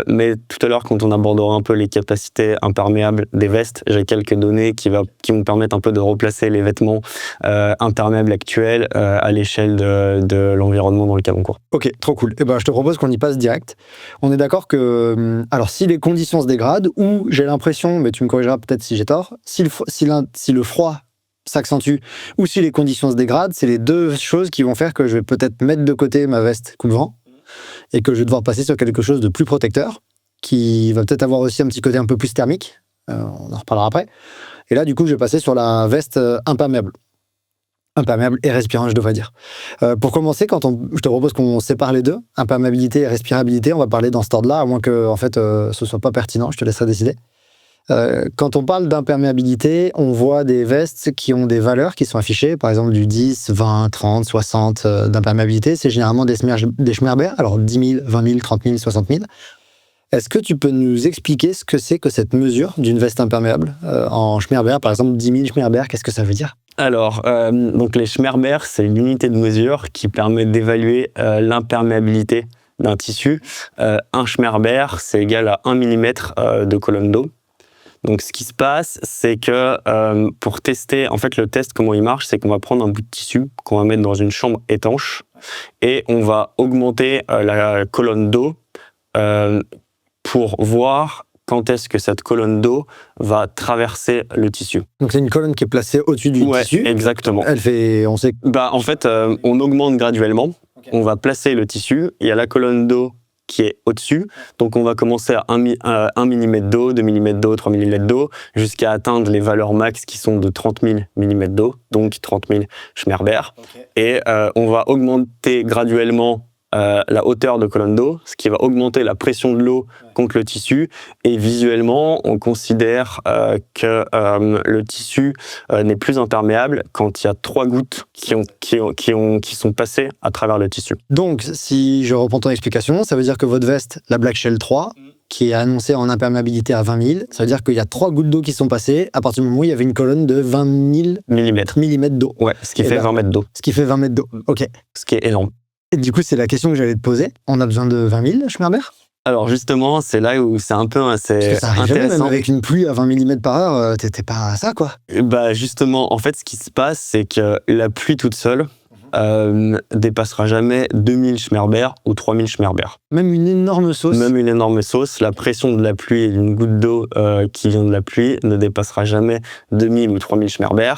mais tout à l'heure, quand on abordera un peu les capacités imperméables des vestes, j'ai quelques données qui vont permettre un peu de replacer les vêtements imperméables actuels à l'échelle de l'environnement dans lequel on court. Ok, trop cool. Eh ben, je te propose qu'on y passe direct. On est d'accord que, alors si les conditions se dégradent, ou j'ai l'impression, mais tu me corrigeras peut-être si j'ai tort, si le froid s'accentue ou si les conditions se dégradent, c'est les deux choses qui vont faire que je vais peut-être mettre de côté ma veste coupe-vent et que je vais devoir passer sur quelque chose de plus protecteur qui va peut-être avoir aussi un petit côté un peu plus thermique. On en reparlera après. Et là, du coup, je vais passer sur la veste imperméable. Imperméable et respirant, je devrais dire. Pour commencer, je te propose qu'on sépare les deux, imperméabilité et respirabilité. On va parler dans cet ordre-là, à moins que en fait, ce soit pas pertinent. Je te laisserai décider. Quand on parle d'imperméabilité, on voit des vestes qui ont des valeurs qui sont affichées, par exemple du 10, 20, 30, 60 d'imperméabilité. C'est généralement des Schmerber, alors 10 000, 20 000, 30 000, 60 000. Est-ce que tu peux nous expliquer ce que c'est que cette mesure d'une veste imperméable en Schmerber, par exemple 10 000 Schmerber, qu'est-ce que ça veut dire? Alors, donc les Schmerber, c'est une unité de mesure qui permet d'évaluer l'imperméabilité d'un tissu. Un Schmerber, c'est égal à 1 mm de colonne d'eau. Donc, ce qui se passe, c'est que pour tester, en fait, le test, comment il marche, c'est qu'on va prendre un bout de tissu qu'on va mettre dans une chambre étanche et on va augmenter la colonne d'eau pour voir quand est-ce que cette colonne d'eau va traverser le tissu. Donc c'est une colonne qui est placée au-dessus du tissu. Exactement. Elle fait, on sait. En fait, on augmente graduellement. Okay. On va placer le tissu. Il y a la colonne d'eau qui est au-dessus. Donc on va commencer à 1 mm d'eau, 2 mm d'eau, 3 mm d'eau, jusqu'à atteindre les valeurs max qui sont de 30 000 mm d'eau, donc 30 000 Schmerber. Okay. Et on va augmenter graduellement la hauteur de colonne d'eau, ce qui va augmenter la pression de l'eau contre le tissu. Et visuellement, on considère que le tissu n'est plus imperméable quand il y a 3 gouttes qui sont passées à travers le tissu. Donc, si je reprends ton explication, ça veut dire que votre veste, la Black Shell 3, qui est annoncée en imperméabilité à 20 000, ça veut dire qu'il y a 3 gouttes d'eau qui sont passées à partir du moment où il y avait une colonne de 20 000 mm d'eau. Ouais, ce qui fait 20 mètres d'eau. Ce qui fait 20 mètres d'eau, ok. Ce qui est énorme. Et du coup, c'est la question que j'allais te poser. On a besoin de 20 000 Schmerber ? Alors justement, c'est là où c'est un peu c'est ça arrive intéressant. Jamais, même avec une pluie à 20 mm par heure, t'étais pas à ça, quoi. Justement, en fait, ce qui se passe, c'est que la pluie toute seule dépassera jamais 2000 Schmerber ou 3000 Schmerber. Même une énorme sauce. Même une énorme sauce. La pression de la pluie et d'une goutte d'eau qui vient de la pluie ne dépassera jamais 2000 ou 3000 Schmerber.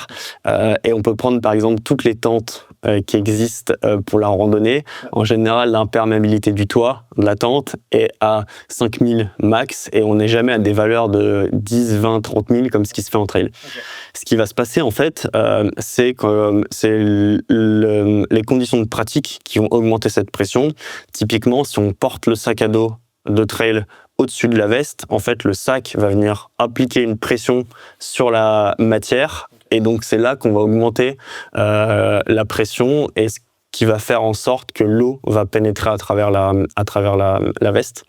Et on peut prendre par exemple toutes les tentes qui existent pour la randonnée. En général, l'imperméabilité du toit de la tente est à 5000 max et on n'est jamais à des valeurs de 10, 20, 30 000 comme ce qui se fait en trail. Okay. Ce qui va se passer en fait, c'est que les conditions de pratique qui vont augmenter cette pression. Typiquement, si on porte le sac à dos de trail au-dessus de la veste, en fait, le sac va venir appliquer une pression sur la matière. Et donc, c'est là qu'on va augmenter la pression et ce qui va faire en sorte que l'eau va pénétrer à travers la veste.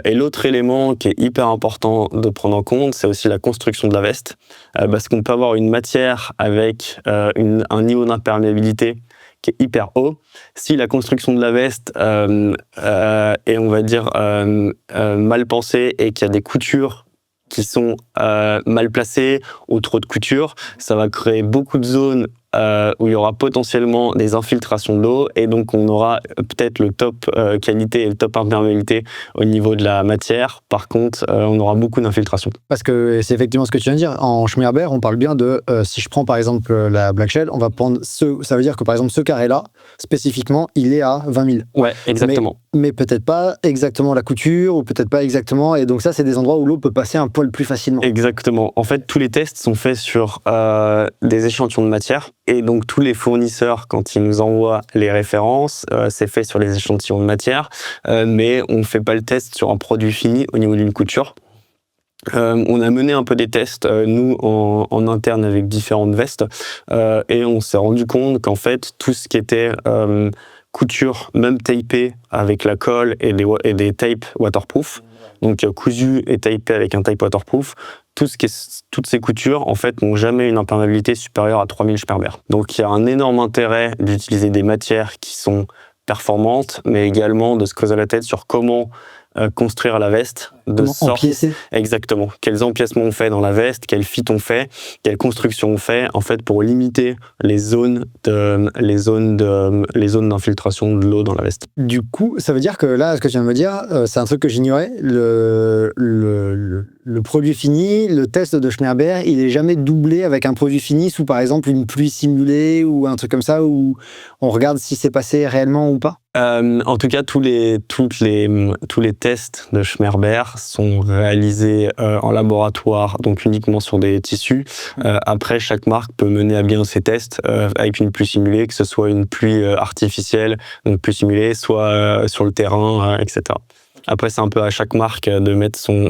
Et l'autre élément qui est hyper important de prendre en compte, c'est aussi la construction de la veste. Parce qu'on peut avoir une matière avec un niveau d'imperméabilité qui est hyper haut. Si la construction de la veste est, on va dire, mal pensée et qu'il y a des coutures qui sont mal placées ou trop de couture, ça va créer beaucoup de zones où il y aura potentiellement des infiltrations d'eau et donc on aura peut-être le top qualité et le top imperméabilité au niveau de la matière. Par contre, on aura beaucoup d'infiltrations. Parce que c'est effectivement ce que tu viens de dire. En Schmerber, on parle bien de, si je prends par exemple la Black Shell, on va prendre ça veut dire que par exemple ce carré-là, spécifiquement, il est à 20 000. Ouais, exactement. Mais peut-être pas exactement la couture ou peut-être pas exactement. Et donc ça, c'est des endroits où l'eau peut passer un poil plus facilement. Exactement. En fait, tous les tests sont faits sur des échantillons de matière. Et donc, tous les fournisseurs, quand ils nous envoient les références, c'est fait sur les échantillons de matière, mais on ne fait pas le test sur un produit fini au niveau d'une couture. On a mené un peu des tests, nous, en interne avec différentes vestes, et on s'est rendu compte qu'en fait, tout ce qui était couture, même tapée avec la colle et des tapes waterproof, donc cousu et tapé avec un tape waterproof, toutes ces coutures, en fait, n'ont jamais une imperméabilité supérieure à 3000 Schmerber. Donc, il y a un énorme intérêt d'utiliser des matières qui sont performantes, mais également de se creuser la tête sur comment construire la veste. Empiécer. Exactement. Quels empiècements on fait dans la veste, quel fit on fait, quelle construction on fait, en fait, pour limiter les zones d'infiltration de l'eau dans la veste. Du coup, ça veut dire que là, ce que tu viens de me dire, c'est un truc que j'ignorais. Le produit fini, le test de Schmerber, il est jamais doublé avec un produit fini sous, par exemple, une pluie simulée ou un truc comme ça où on regarde si c'est passé réellement ou pas. En tout cas, tous les tests de Schmerber sont réalisés en laboratoire, donc uniquement sur des tissus. Après, chaque marque peut mener à bien ses tests avec une pluie simulée, que ce soit une pluie artificielle, une pluie simulée, soit sur le terrain, etc. Après, c'est un peu à chaque marque de mettre son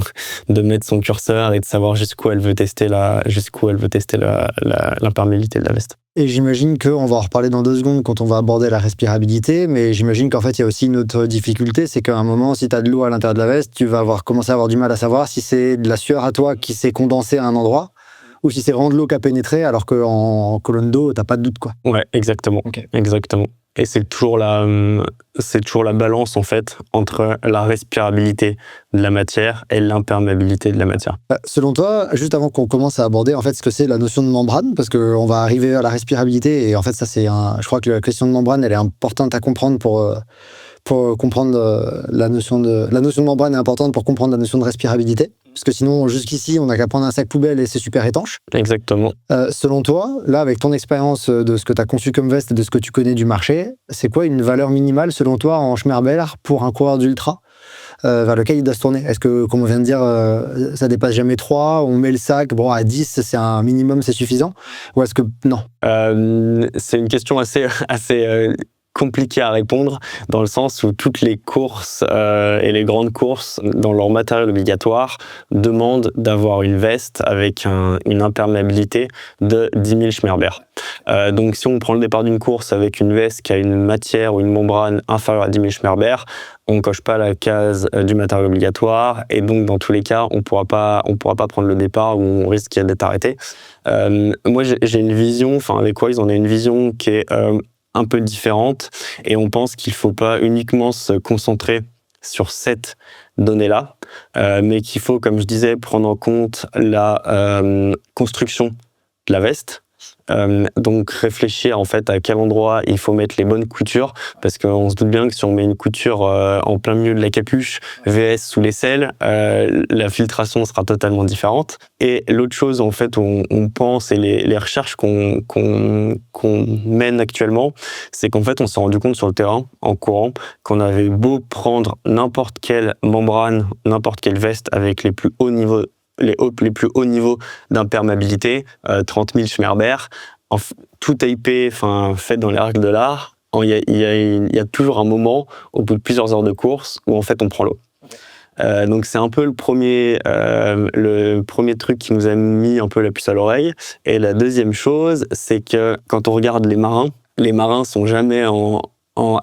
curseur et de savoir jusqu'où elle veut tester l'imperméabilité de la veste. Et j'imagine qu'on va en reparler dans 2 secondes quand on va aborder la respirabilité, mais j'imagine qu'en fait, il y a aussi une autre difficulté, c'est qu'à un moment, si tu as de l'eau à l'intérieur de la veste, tu vas commencer à avoir du mal à savoir si c'est de la sueur à toi qui s'est condensée à un endroit ou si c'est vraiment de l'eau qui a pénétré, alors qu'en colonne d'eau, t'as pas de doute, quoi. Ouais, exactement. Ok. Exactement. Et c'est toujours la balance, en fait, entre la respirabilité de la matière et l'imperméabilité de la matière. Selon toi, juste avant qu'on commence à aborder en fait ce que c'est la notion de membrane, parce qu'on va arriver à la respirabilité, et en fait ça je crois que la question de membrane, elle est importante à comprendre pour comprendre la notion de membrane est importante pour comprendre la notion de respirabilité. Parce que sinon, jusqu'ici, on n'a qu'à prendre un sac poubelle et c'est super étanche. Exactement. Selon toi, là, avec ton expérience de ce que tu as conçu comme veste et de ce que tu connais du marché, c'est quoi une valeur minimale, selon toi, en Schmerber pour un coureur d'ultra vers lequel il doit se tourner? Est-ce que, comme on vient de dire, ça dépasse jamais 3, on met le sac, bon, à 10, c'est un minimum, c'est suffisant? Ou est-ce que non? C'est une question assez compliqué à répondre, dans le sens où toutes les courses et les grandes courses, dans leur matériel obligatoire, demandent d'avoir une veste avec une imperméabilité de 10 000 Schmerber. Donc si on prend le départ d'une course avec une veste qui a une matière ou une membrane inférieure à 10 000 Schmerber, on ne coche pas la case du matériel obligatoire, et donc dans tous les cas, on pourra pas prendre le départ où on risque d'être arrêté. Moi, j'ai une vision, avec Wise, on a une vision qui est un peu différente, et on pense qu'il ne faut pas uniquement se concentrer sur cette donnée-là, mais qu'il faut, comme je disais, prendre en compte la construction de la veste. Donc réfléchir en fait à quel endroit il faut mettre les bonnes coutures, parce qu'on se doute bien que si on met une couture en plein milieu de la capuche vs sous l'aisselle, la filtration sera totalement différente. Et l'autre chose en fait où on pense, et les recherches qu'on mène actuellement, c'est qu'en fait on s'est rendu compte sur le terrain en courant qu'on avait beau prendre n'importe quelle membrane, n'importe quelle veste avec les plus hauts niveaux plus hauts niveaux d'imperméabilité, 30 000 Schmerber, tout tapé, fait dans les règles de l'art, il y a toujours un moment, au bout de plusieurs heures de course, où en fait on prend l'eau. Donc c'est un peu le premier truc qui nous a mis un peu la puce à l'oreille. Et la deuxième chose, c'est que quand on regarde les marins sont jamais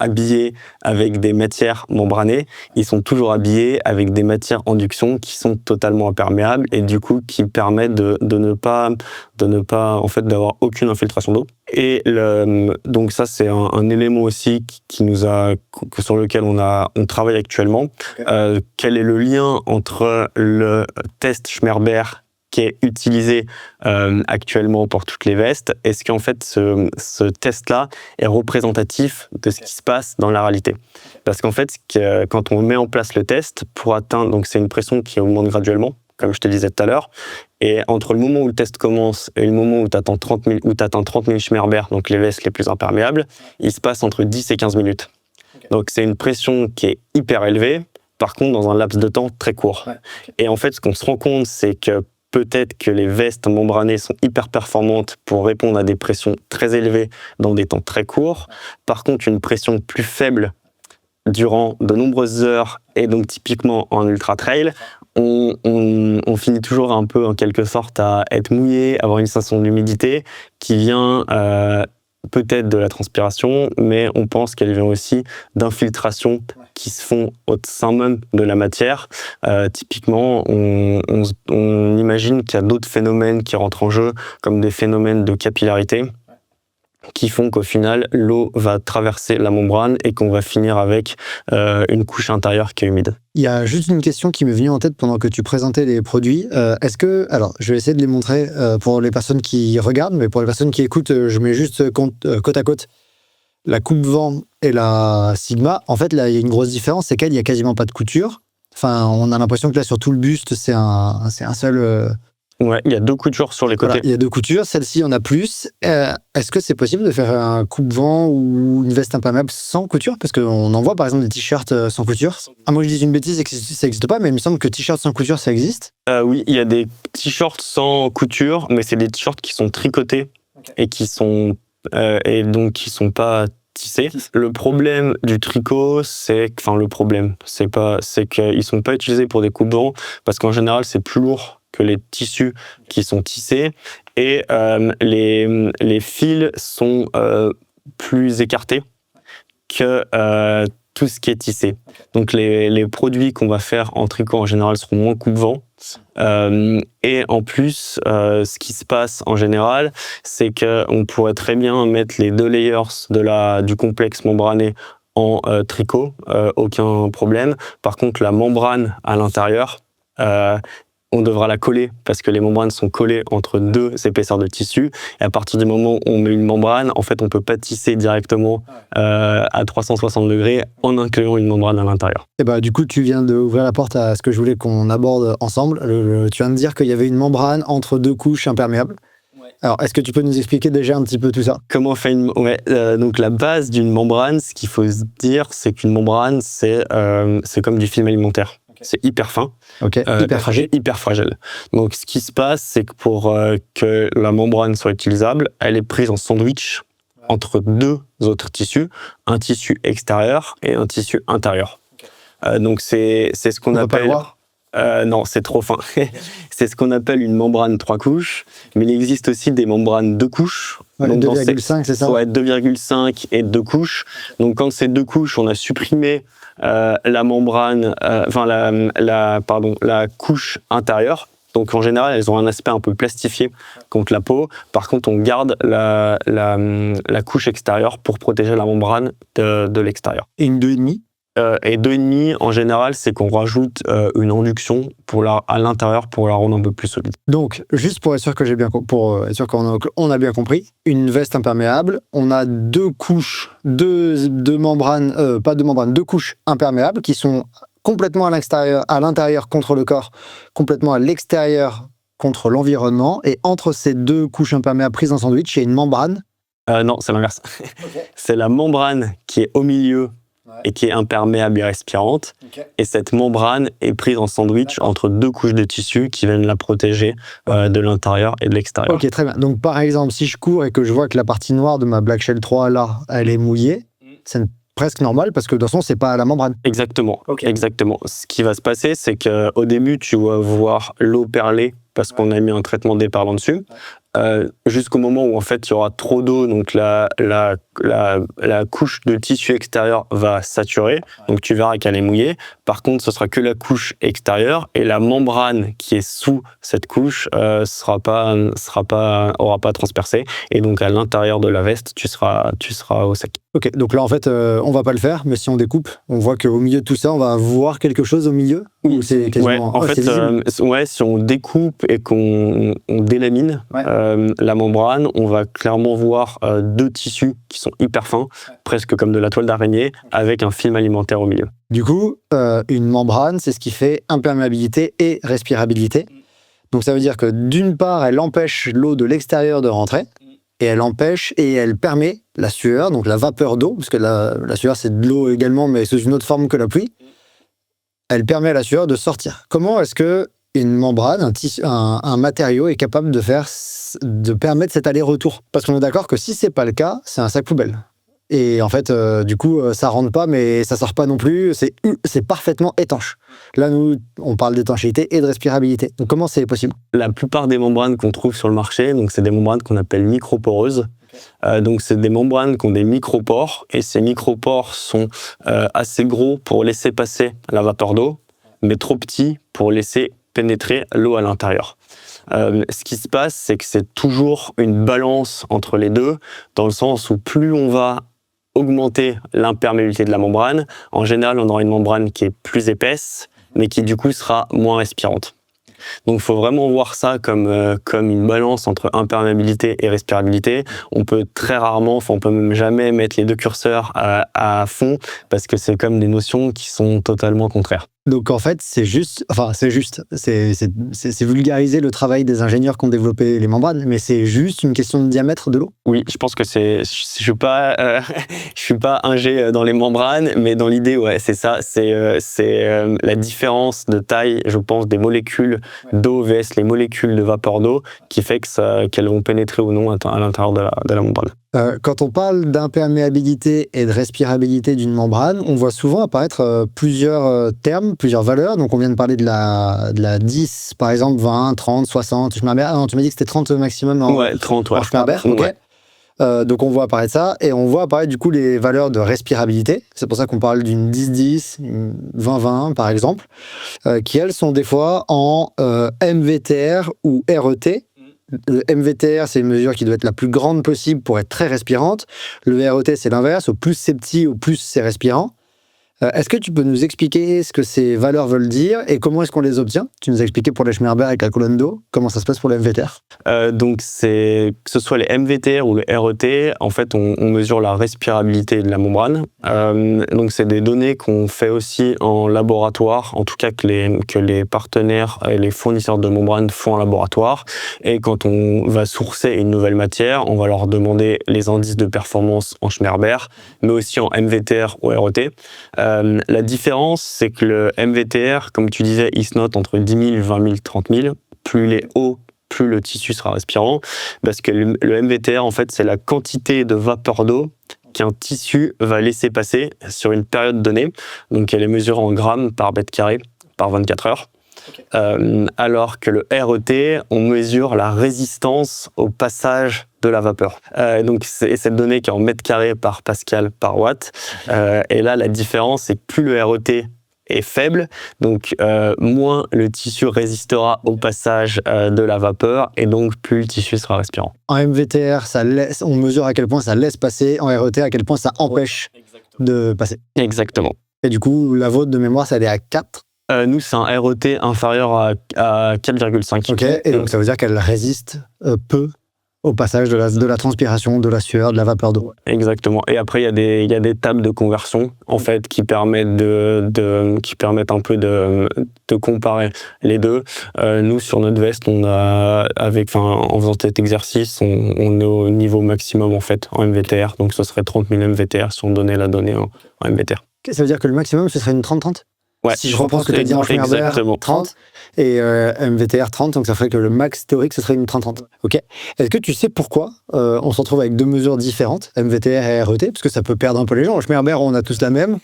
habillés avec des matières membranées, ils sont toujours habillés avec des matières induction qui sont totalement imperméables, et du coup qui permettent de ne pas en fait d'avoir aucune infiltration d'eau. Et donc ça c'est un élément aussi sur lequel on travaille actuellement. Quel est le lien entre le test Schmerber qui est utilisé actuellement pour toutes les vestes? Est-ce qu'en fait ce test-là est représentatif de ce qui se passe dans la réalité? Parce qu'en fait, quand on met en place le test, pour atteindre, donc c'est une pression qui augmente graduellement, comme je te disais tout à l'heure, et entre le moment où le test commence et le moment où tu atteins 30 000 Schmerber, donc les vestes les plus imperméables, il se passe entre 10 et 15 minutes. Donc c'est une pression qui est hyper élevée, par contre dans un laps de temps très court. Et en fait, ce qu'on se rend compte, c'est que peut-être que les vestes membranées sont hyper performantes pour répondre à des pressions très élevées dans des temps très courts. Par contre, une pression plus faible durant de nombreuses heures, et donc typiquement en ultra trail, on finit toujours un peu en quelque sorte à être mouillé, avoir une sensation d'humidité qui vient peut-être de la transpiration, mais on pense qu'elle vient aussi d'infiltrations qui se font au sein même de la matière. Typiquement, on imagine qu'il y a d'autres phénomènes qui rentrent en jeu, comme des phénomènes de capillarité, qui font qu'au final, l'eau va traverser la membrane et qu'on va finir avec une couche intérieure qui est humide. Il y a juste une question qui m'est venue en tête pendant que tu présentais les produits. Alors, je vais essayer de les montrer pour les personnes qui regardent, mais pour les personnes qui écoutent, je mets juste côte à côte la coupe-vent et la Sigma. En fait, là, il y a une grosse différence, c'est qu'il n'y a quasiment pas de couture. Enfin, on a l'impression que là, sur tout le buste, c'est un seul... Ouais, il y a 2 coutures sur les côtés. Voilà, il y a 2 coutures, celle-ci, il y en a plus. Est-ce que c'est possible de faire un coupe-vent ou une veste imperméable sans couture? Parce qu'on en voit par exemple des t-shirts sans couture. Ah, moi je dis une bêtise et que ça n'existe pas, mais il me semble que t-shirt sans couture, ça existe. Oui, il y a des t-shirts sans couture, mais c'est des t-shirts qui sont tricotés et qui sont pas tissés. Le problème du tricot, c'est qu'ils sont pas utilisés pour des coupe-vents, parce qu'en général c'est plus lourd que les tissus qui sont tissés, et les fils sont plus écartés que tout ce qui est tissé. Donc les produits qu'on va faire en tricot en général seront moins coupe-vent, Et en plus, ce qui se passe en général, c'est qu'on pourrait très bien mettre les 2 layers du complexe membrané en tricot, aucun problème. Par contre, la membrane à l'intérieur, on devra la coller parce que les membranes sont collées entre 2 épaisseurs de tissu. Et à partir du moment où on met une membrane, en fait, on peut pas tisser directement à 360 degrés en incluant une membrane à l'intérieur. Et bah, du coup, tu viens d'ouvrir la porte à ce que je voulais qu'on aborde ensemble. Tu viens de dire qu'il y avait une membrane entre 2 couches imperméables. Alors, est-ce que tu peux nous expliquer déjà un petit peu tout ça? Comment on fait donc la base d'une membrane, ce qu'il faut se dire, c'est qu'une membrane, c'est comme du film alimentaire. C'est hyper fin. Hyper fragile. Hyper fragile. Donc, ce qui se passe, c'est que pour que la membrane soit utilisable, elle est prise en sandwich entre 2 autres tissus, un tissu extérieur et un tissu intérieur. Donc, c'est ce qu'on appelle... On peut pas le voir? Non, c'est trop fin. C'est ce qu'on appelle une membrane 3 couches, mais il existe aussi des membranes 2 couches. 2,5, c'est ça? Ouais, 2,5 et 2 couches. Donc quand c'est 2 couches, on a supprimé la membrane, la couche intérieure. Donc en général, elles ont un aspect un peu plastifié contre la peau. Par contre, on garde la couche extérieure pour protéger la membrane de l'extérieur. Et une 2,5? Et 2,5, en général, c'est qu'on rajoute une induction à l'intérieur pour la rendre un peu plus solide. Donc, juste pour être sûr que qu'on a bien compris, une veste imperméable, on a 2 couches, 2 membranes, pas 2 membranes, 2 couches imperméables qui sont complètement à l'intérieur contre le corps, complètement à l'extérieur contre l'environnement, et entre ces 2 couches imperméables prises en sandwich, il y a une membrane. Non, c'est l'inverse. C'est la membrane qui est au milieu et qui est imperméable et respirante. Et cette membrane est prise en sandwich entre 2 couches de tissu qui viennent la protéger de l'intérieur et de l'extérieur. Ok, très bien. Donc, par exemple, si je cours et que je vois que la partie noire de ma Black Shell 3, là, elle est mouillée, c'est presque normal parce que de toute façon, c'est pas la membrane. Exactement. Exactement. Ce qui va se passer, c'est qu'au début, tu vas voir l'eau perler parce qu'on a mis un traitement déperlant dessus. Jusqu'au moment où en fait il y aura trop d'eau, donc la couche de tissu extérieur va saturer, donc tu verras qu'elle est mouillée. Par contre, ce sera que la couche extérieure et la membrane qui est sous cette couche aura pas transpercé, et donc à l'intérieur de la veste tu seras au sec. Ok, donc là en fait on va pas le faire, mais si on découpe, on voit qu'au milieu de tout ça, on va voir quelque chose au milieu. Ou c'est quasiment... en fait, si on découpe et qu'on délamine la membrane, on va clairement voir 2 tissus qui sont hyper fins, presque comme de la toile d'araignée, avec un film alimentaire au milieu. Du coup, une membrane, c'est ce qui fait imperméabilité et respirabilité. Donc ça veut dire que d'une part, elle empêche l'eau de l'extérieur de rentrer, et elle permet la sueur, donc la vapeur d'eau, parce que la sueur c'est de l'eau également, mais sous une autre forme que la pluie. Elle permet à la sueur de sortir. Comment est-ce que une membrane, un matériau est capable de permettre cet aller-retour? Parce qu'on est d'accord que si c'est pas le cas, c'est un sac poubelle. Et en fait, du coup, ça rentre pas, mais ça sort pas non plus. C'est parfaitement étanche. Là, nous, on parle d'étanchéité et de respirabilité. Donc, comment c'est possible? La plupart des membranes qu'on trouve sur le marché, donc c'est des membranes qu'on appelle microporeuses. Donc, c'est des membranes qui ont des micropores, et ces micropores sont assez gros pour laisser passer la vapeur d'eau, mais trop petits pour laisser pénétrer l'eau à l'intérieur. Ce qui se passe, c'est que c'est toujours une balance entre les deux, dans le sens où plus on va augmenter l'imperméabilité de la membrane, en général, on aura une membrane qui est plus épaisse, mais qui du coup sera moins respirante. Donc il faut vraiment voir ça comme une balance entre imperméabilité et respirabilité. On peut très rarement, on peut même jamais mettre les 2 curseurs à fond, parce que c'est comme des notions qui sont totalement contraires. Donc en fait, c'est vulgariser le travail des ingénieurs qui ont développé les membranes, mais c'est juste une question de diamètre de l'eau. Oui, je pense que je suis pas ingé dans les membranes, mais dans l'idée, ouais, c'est ça, c'est la différence de taille, je pense, des molécules d'eau vs les molécules de vapeur d'eau qui fait qu'elles vont pénétrer ou non à l'intérieur de la membrane. Quand on parle d'imperméabilité et de respirabilité d'une membrane, on voit souvent apparaître plusieurs termes, plusieurs valeurs. Donc on vient de parler de la 10, par exemple, 20, 30, 60. Non, tu m'as dit que c'était 30 maximum en 30, Schmerber, ok. Donc on voit apparaître ça, et on voit apparaître du coup les valeurs de respirabilité. C'est pour ça qu'on parle d'une 10-10, une 20-20 par exemple, qui elles sont des fois en MVTR ou RET. Le MVTR, c'est une mesure qui doit être la plus grande possible pour être très respirante. Le RET, c'est l'inverse. Au plus c'est petit, au plus c'est respirant. Est-ce que tu peux nous expliquer ce que ces valeurs veulent dire et comment est-ce qu'on les obtient? Tu nous as expliqué pour les Schmerber avec la colonne d'eau. Comment ça se passe pour le MVTR? Donc, que ce soit les MVTR ou le RET, en fait, on mesure la respirabilité de la membrane. Donc, c'est des données qu'on fait aussi en laboratoire, en tout cas que les partenaires et les fournisseurs de membranes font en laboratoire. Et quand on va sourcer une nouvelle matière, on va leur demander les indices de performance en Schmerber, mais aussi en MVTR ou RET. La différence, c'est que le MVTR, comme tu disais, il se note entre 10 000, 20 000, 30 000. Plus il est haut, plus le tissu sera respirant. Parce que le MVTR, en fait, c'est la quantité de vapeur d'eau qu'un tissu va laisser passer sur une période donnée. Donc, elle est mesurée en grammes par mètre carré par 24 heures. Alors que le RET, on mesure la résistance au passage de la vapeur. Donc c'est cette donnée qui est en mètres carrés par pascal par watt. Et là, la différence, c'est que plus le RET est faible, donc moins le tissu résistera au passage de la vapeur, et donc plus le tissu sera respirant. En MVTR, on mesure à quel point ça laisse passer. En RET, à quel point ça empêche de passer. Exactement. Et du coup, la vôtre de mémoire, ça elle est à 4. Nous, c'est un RET inférieur à 4,5. Ok, et donc ça veut dire qu'elle résiste peu au passage de la transpiration, de la sueur, de la vapeur d'eau. Exactement. Et après, il y a des tables de conversion, en fait, qui permettent un peu de comparer les deux. Nous, sur notre veste, en faisant cet exercice, on est au niveau maximum, en fait, en MVTR. Donc, ce serait 30 000 MVTR si on donnait la donnée en MVTR. Okay, ça veut dire que le maximum, ce serait une 30-30? Ouais, si je reprends ce que tu as dit en Schmerber, 30 et MVTR 30, donc ça ferait que le max théorique, ce serait une 30-30. Ok. Est-ce que tu sais pourquoi on se retrouve avec deux mesures différentes, MVTR et RET? Parce que ça peut perdre un peu les gens. Au Schmerber, on a tous la même.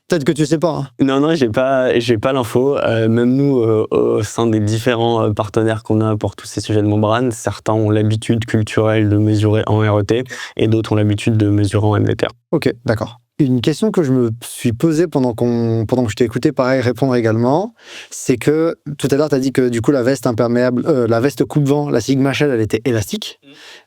Peut-être que tu sais pas. Hein. Non, j'ai pas l'info. Même nous, au sein des différents partenaires qu'on a pour tous ces sujets de membrane, certains ont l'habitude culturelle de mesurer en RET et d'autres ont l'habitude de mesurer en MVTR. Ok, d'accord. Une question que je me suis posée pendant que je t'ai écouté, pareil, répondre également, c'est que tout à l'heure, tu as dit que du coup, la veste imperméable, la veste coupe-vent, la Sigma Shell, elle était élastique.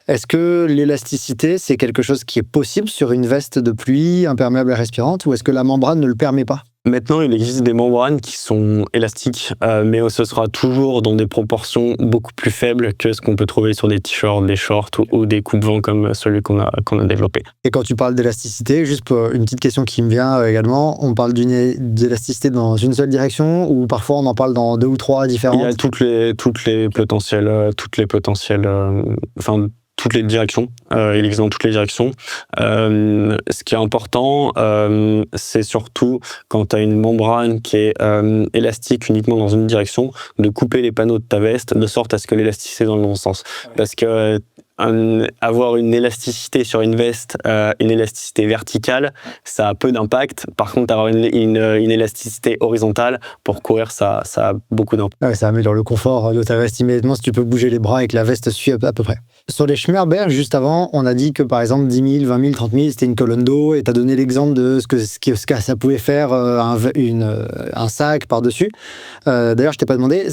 Est-ce que l'élasticité, c'est quelque chose qui est possible sur une veste de pluie imperméable et respirante, ou est-ce que la membrane ne le permet pas? Maintenant, il existe des membranes qui sont élastiques, mais ce sera toujours dans des proportions beaucoup plus faibles que ce qu'on peut trouver sur des t-shirts, des shorts ou des coupe-vents comme celui qu'on a développé. Et quand tu parles d'élasticité, juste pour une petite question qui me vient également, on parle d'élasticité dans une seule direction ou parfois on en parle dans deux ou trois différentes? Il y a toutes les potentielles, toutes les directions, il existe dans toutes les directions. Ce qui est important, c'est surtout quand tu as une membrane qui est élastique uniquement dans une direction, de couper les panneaux de ta veste de sorte à ce que l'élasticité est dans le bon sens. Parce que avoir une élasticité sur une veste, une élasticité verticale, ça a peu d'impact. Par contre, avoir une élasticité horizontale, pour courir, ça a beaucoup d'impact. Ouais, ça améliore le confort de ta veste immédiatement si tu peux bouger les bras et que la veste suit à peu près. Sur les Schmerber, juste avant, on a dit que par exemple 10 000, 20 000, 30 000, c'était une colonne d'eau et tu as donné l'exemple de ce que ça pouvait faire un sac par-dessus. D'ailleurs, je t'ai pas demandé,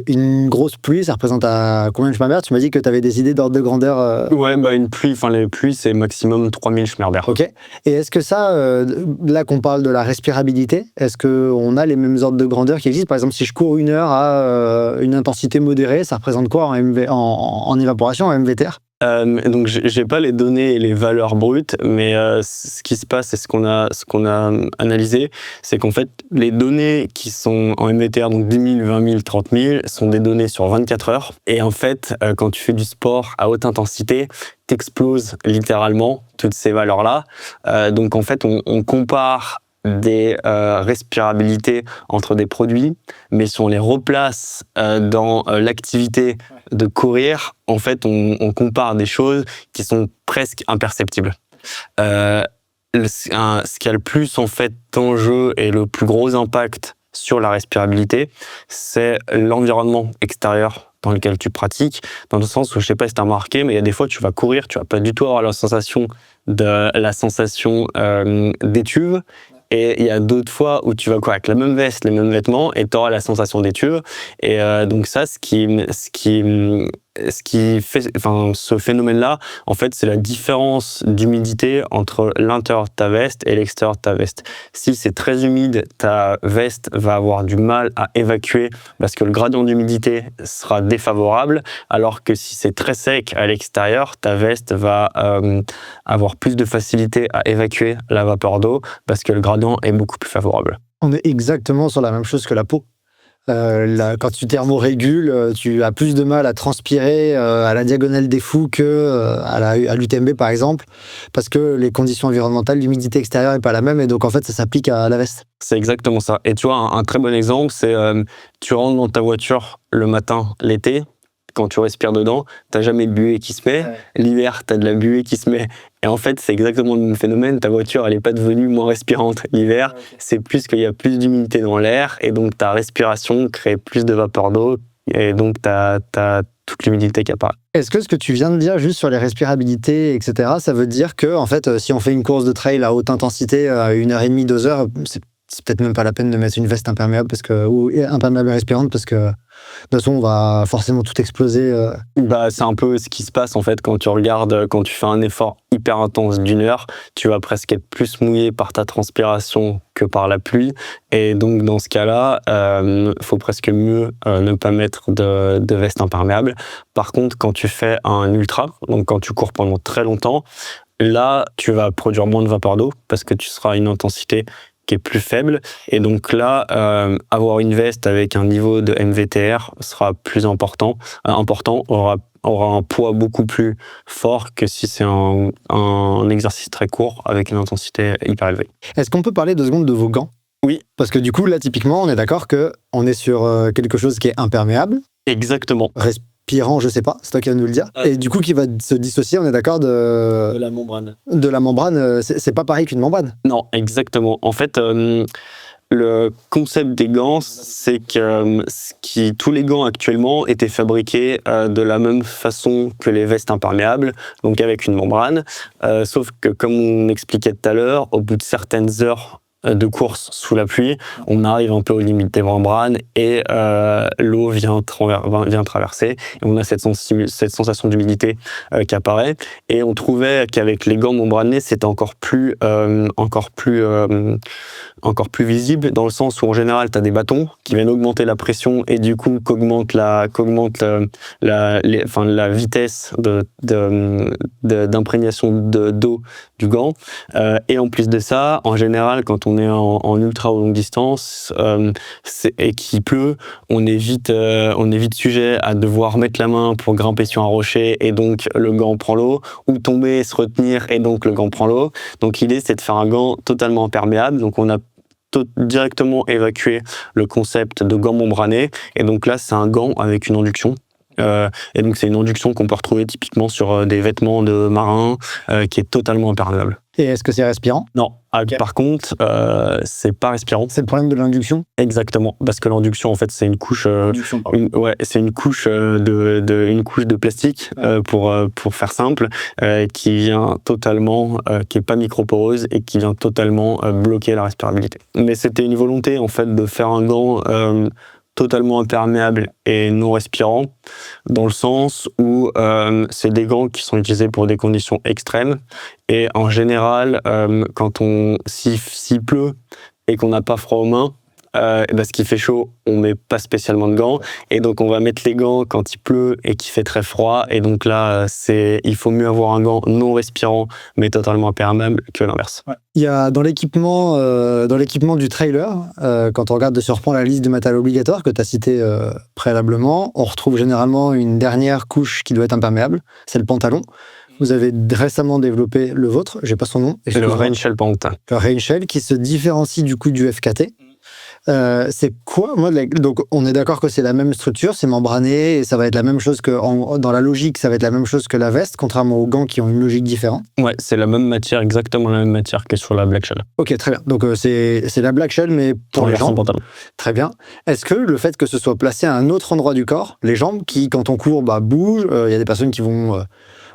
une grosse pluie, ça représente à combien de Schmerber? Tu m'as dit que tu avais des idées d'ordre de grandeur. Ouais, les pluies, c'est maximum 3000 Schmerber. Ok. Et est-ce que ça, là qu'on parle de la respirabilité, est-ce qu'on a les mêmes ordres de grandeur qui existent? Par exemple, si je cours 1 heure à une intensité modérée, ça représente quoi en évaporation, en MVTR? Donc j'ai pas les données et les valeurs brutes, mais ce qui se passe et ce qu'on a analysé, c'est qu'en fait les données qui sont en MVTR, donc 10 000, 20 000, 30 000, sont des données sur 24 heures. Et en fait, quand tu fais du sport à haute intensité, t'exploses littéralement toutes ces valeurs-là. Donc en fait, on compare des respirabilités entre des produits, mais si on les replace dans l'activité de courir, en fait, on compare des choses qui sont presque imperceptibles. Ce qui a le plus en fait d'enjeu et le plus gros impact sur la respirabilité, c'est l'environnement extérieur dans lequel tu pratiques, dans le sens où, je sais pas si tu as remarqué, mais il y a des fois, tu vas courir, tu vas pas du tout avoir la sensation d'étuve. Et il y a d'autres fois où tu vas courir avec la même veste, les mêmes vêtements, et tu auras la sensation d'étuve. Et donc ça, ce qui fait, enfin, ce phénomène-là, en fait, c'est la différence d'humidité entre l'intérieur de ta veste et l'extérieur de ta veste. Si c'est très humide, ta veste va avoir du mal à évacuer parce que le gradient d'humidité sera défavorable, alors que si c'est très sec à l'extérieur, ta veste va avoir plus de facilité à évacuer la vapeur d'eau parce que le gradient est beaucoup plus favorable. On est exactement sur la même chose que la peau. Quand tu thermorégules, tu as plus de mal à transpirer à la diagonale des fous que à l'UTMB par exemple, parce que les conditions environnementales, l'humidité extérieure n'est pas la même, et donc en fait ça s'applique à la veste. C'est exactement ça. Et tu vois, un très bon exemple, c'est tu rentres dans ta voiture le matin, l'été, quand tu respires dedans, t'as jamais de buée qui se met. Ouais. L'hiver, t'as de la buée qui se met. Et en fait, c'est exactement le même phénomène. Ta voiture, elle n'est pas devenue moins respirante l'hiver. Okay. C'est plus qu'il y a plus d'humidité dans l'air. Et donc, ta respiration crée plus de vapeur d'eau. Et donc, t'as toute l'humidité qui apparaît. Est-ce que ce que tu viens de dire juste sur les respirabilités, etc., ça veut dire que, en fait, si on fait une course de trail à haute intensité à 1h30, 2 heures, c'est peut-être même pas la peine de mettre une veste imperméable ou imperméable et respirante, parce que de toute façon, on va forcément tout exploser. C'est un peu ce qui se passe en fait quand tu regardes, quand tu fais un effort hyper intense d'1 heure, tu vas presque être plus mouillé par ta transpiration que par la pluie. Et donc dans ce cas-là, faut presque mieux ne pas mettre de veste imperméable. Par contre, quand tu fais un ultra, donc quand tu cours pendant très longtemps, là, tu vas produire moins de vapeur d'eau parce que tu seras à une intensité qui est plus faible, et donc là avoir une veste avec un niveau de MVTR sera plus important, aura un poids beaucoup plus fort que si c'est un exercice très court avec une intensité hyper élevée. Est-ce qu'on peut parler 2 secondes de vos gants ? Oui. Parce que du coup là typiquement on est d'accord qu'on est sur quelque chose qui est imperméable. Exactement. Respirant, je sais pas, c'est toi qui vas nous le dire. Et du coup, qui va se dissocier, on est d'accord, de la membrane. De la membrane, c'est pas pareil qu'une membrane. Non, exactement. En fait, le concept des gants, c'est que tous les gants actuellement étaient fabriqués de la même façon que les vestes imperméables, donc avec une membrane. Sauf que, comme on expliquait tout à l'heure, au bout de certaines heures de course sous la pluie, on arrive un peu aux limites des membranes et l'eau vient traverser et on a cette sensation d'humidité qui apparaît, et on trouvait qu'avec les gants membranés c'était encore plus visible, dans le sens où en général tu as des bâtons qui viennent augmenter la pression et du coup qu'augmente la vitesse d'imprégnation d'eau du gant, et en plus de ça, en général quand on est en ultra ou longue distance et qu'il pleut, on est vite sujet à devoir mettre la main pour grimper sur un rocher et donc le gant prend l'eau, ou tomber, se retenir et donc le gant prend l'eau. Donc l'idée c'est de faire un gant totalement imperméable, donc on a directement évacué le concept de gant membrané, et donc là c'est un gant avec une induction. Et donc c'est une induction qu'on peut retrouver typiquement sur des vêtements de marins qui est totalement imperméable. Et est-ce que c'est respirant ? Non. Okay. Par contre, c'est pas respirant. C'est le problème de l'induction ? Exactement, parce que l'induction en fait c'est une couche, c'est une couche de plastique pour faire simple, qui vient totalement, qui est pas microporeuse et qui vient totalement bloquer la respirabilité. Mais c'était une volonté en fait de faire un gant totalement imperméable et non respirant, dans le sens où c'est des gants qui sont utilisés pour des conditions extrêmes, et en général quand s'il pleut et qu'on n'a pas froid aux mains, parce qu'il fait chaud, on met pas spécialement de gants, et donc on va mettre les gants quand il pleut et qu'il fait très froid, et donc là il faut mieux avoir un gant non respirant mais totalement imperméable que l'inverse. Ouais. Il y a dans l'équipement du trailer, quand on regarde de surprendre la liste de matériel obligatoire que tu as cité préalablement, on retrouve généralement une dernière couche qui doit être imperméable, c'est le pantalon. Vous avez récemment développé le vôtre, j'ai pas son nom. Le Rainshell Pant. Le Rainshell qui se différencie du coup du FKT. C'est quoi moi, donc, on est d'accord que c'est la même structure, c'est membrané, et ça va être la même chose que, dans la logique, ça va être la même chose que la veste, contrairement aux gants qui ont une logique différente. Ouais, c'est la même matière, exactement la même matière que sur la Black Shell. Ok, très bien. Donc, c'est la Black Shell, mais pour les jambes. Pantalon. Très bien. Est-ce que le fait que ce soit placé à un autre endroit du corps, les jambes qui, quand on court, bougent, il y a des personnes qui vont...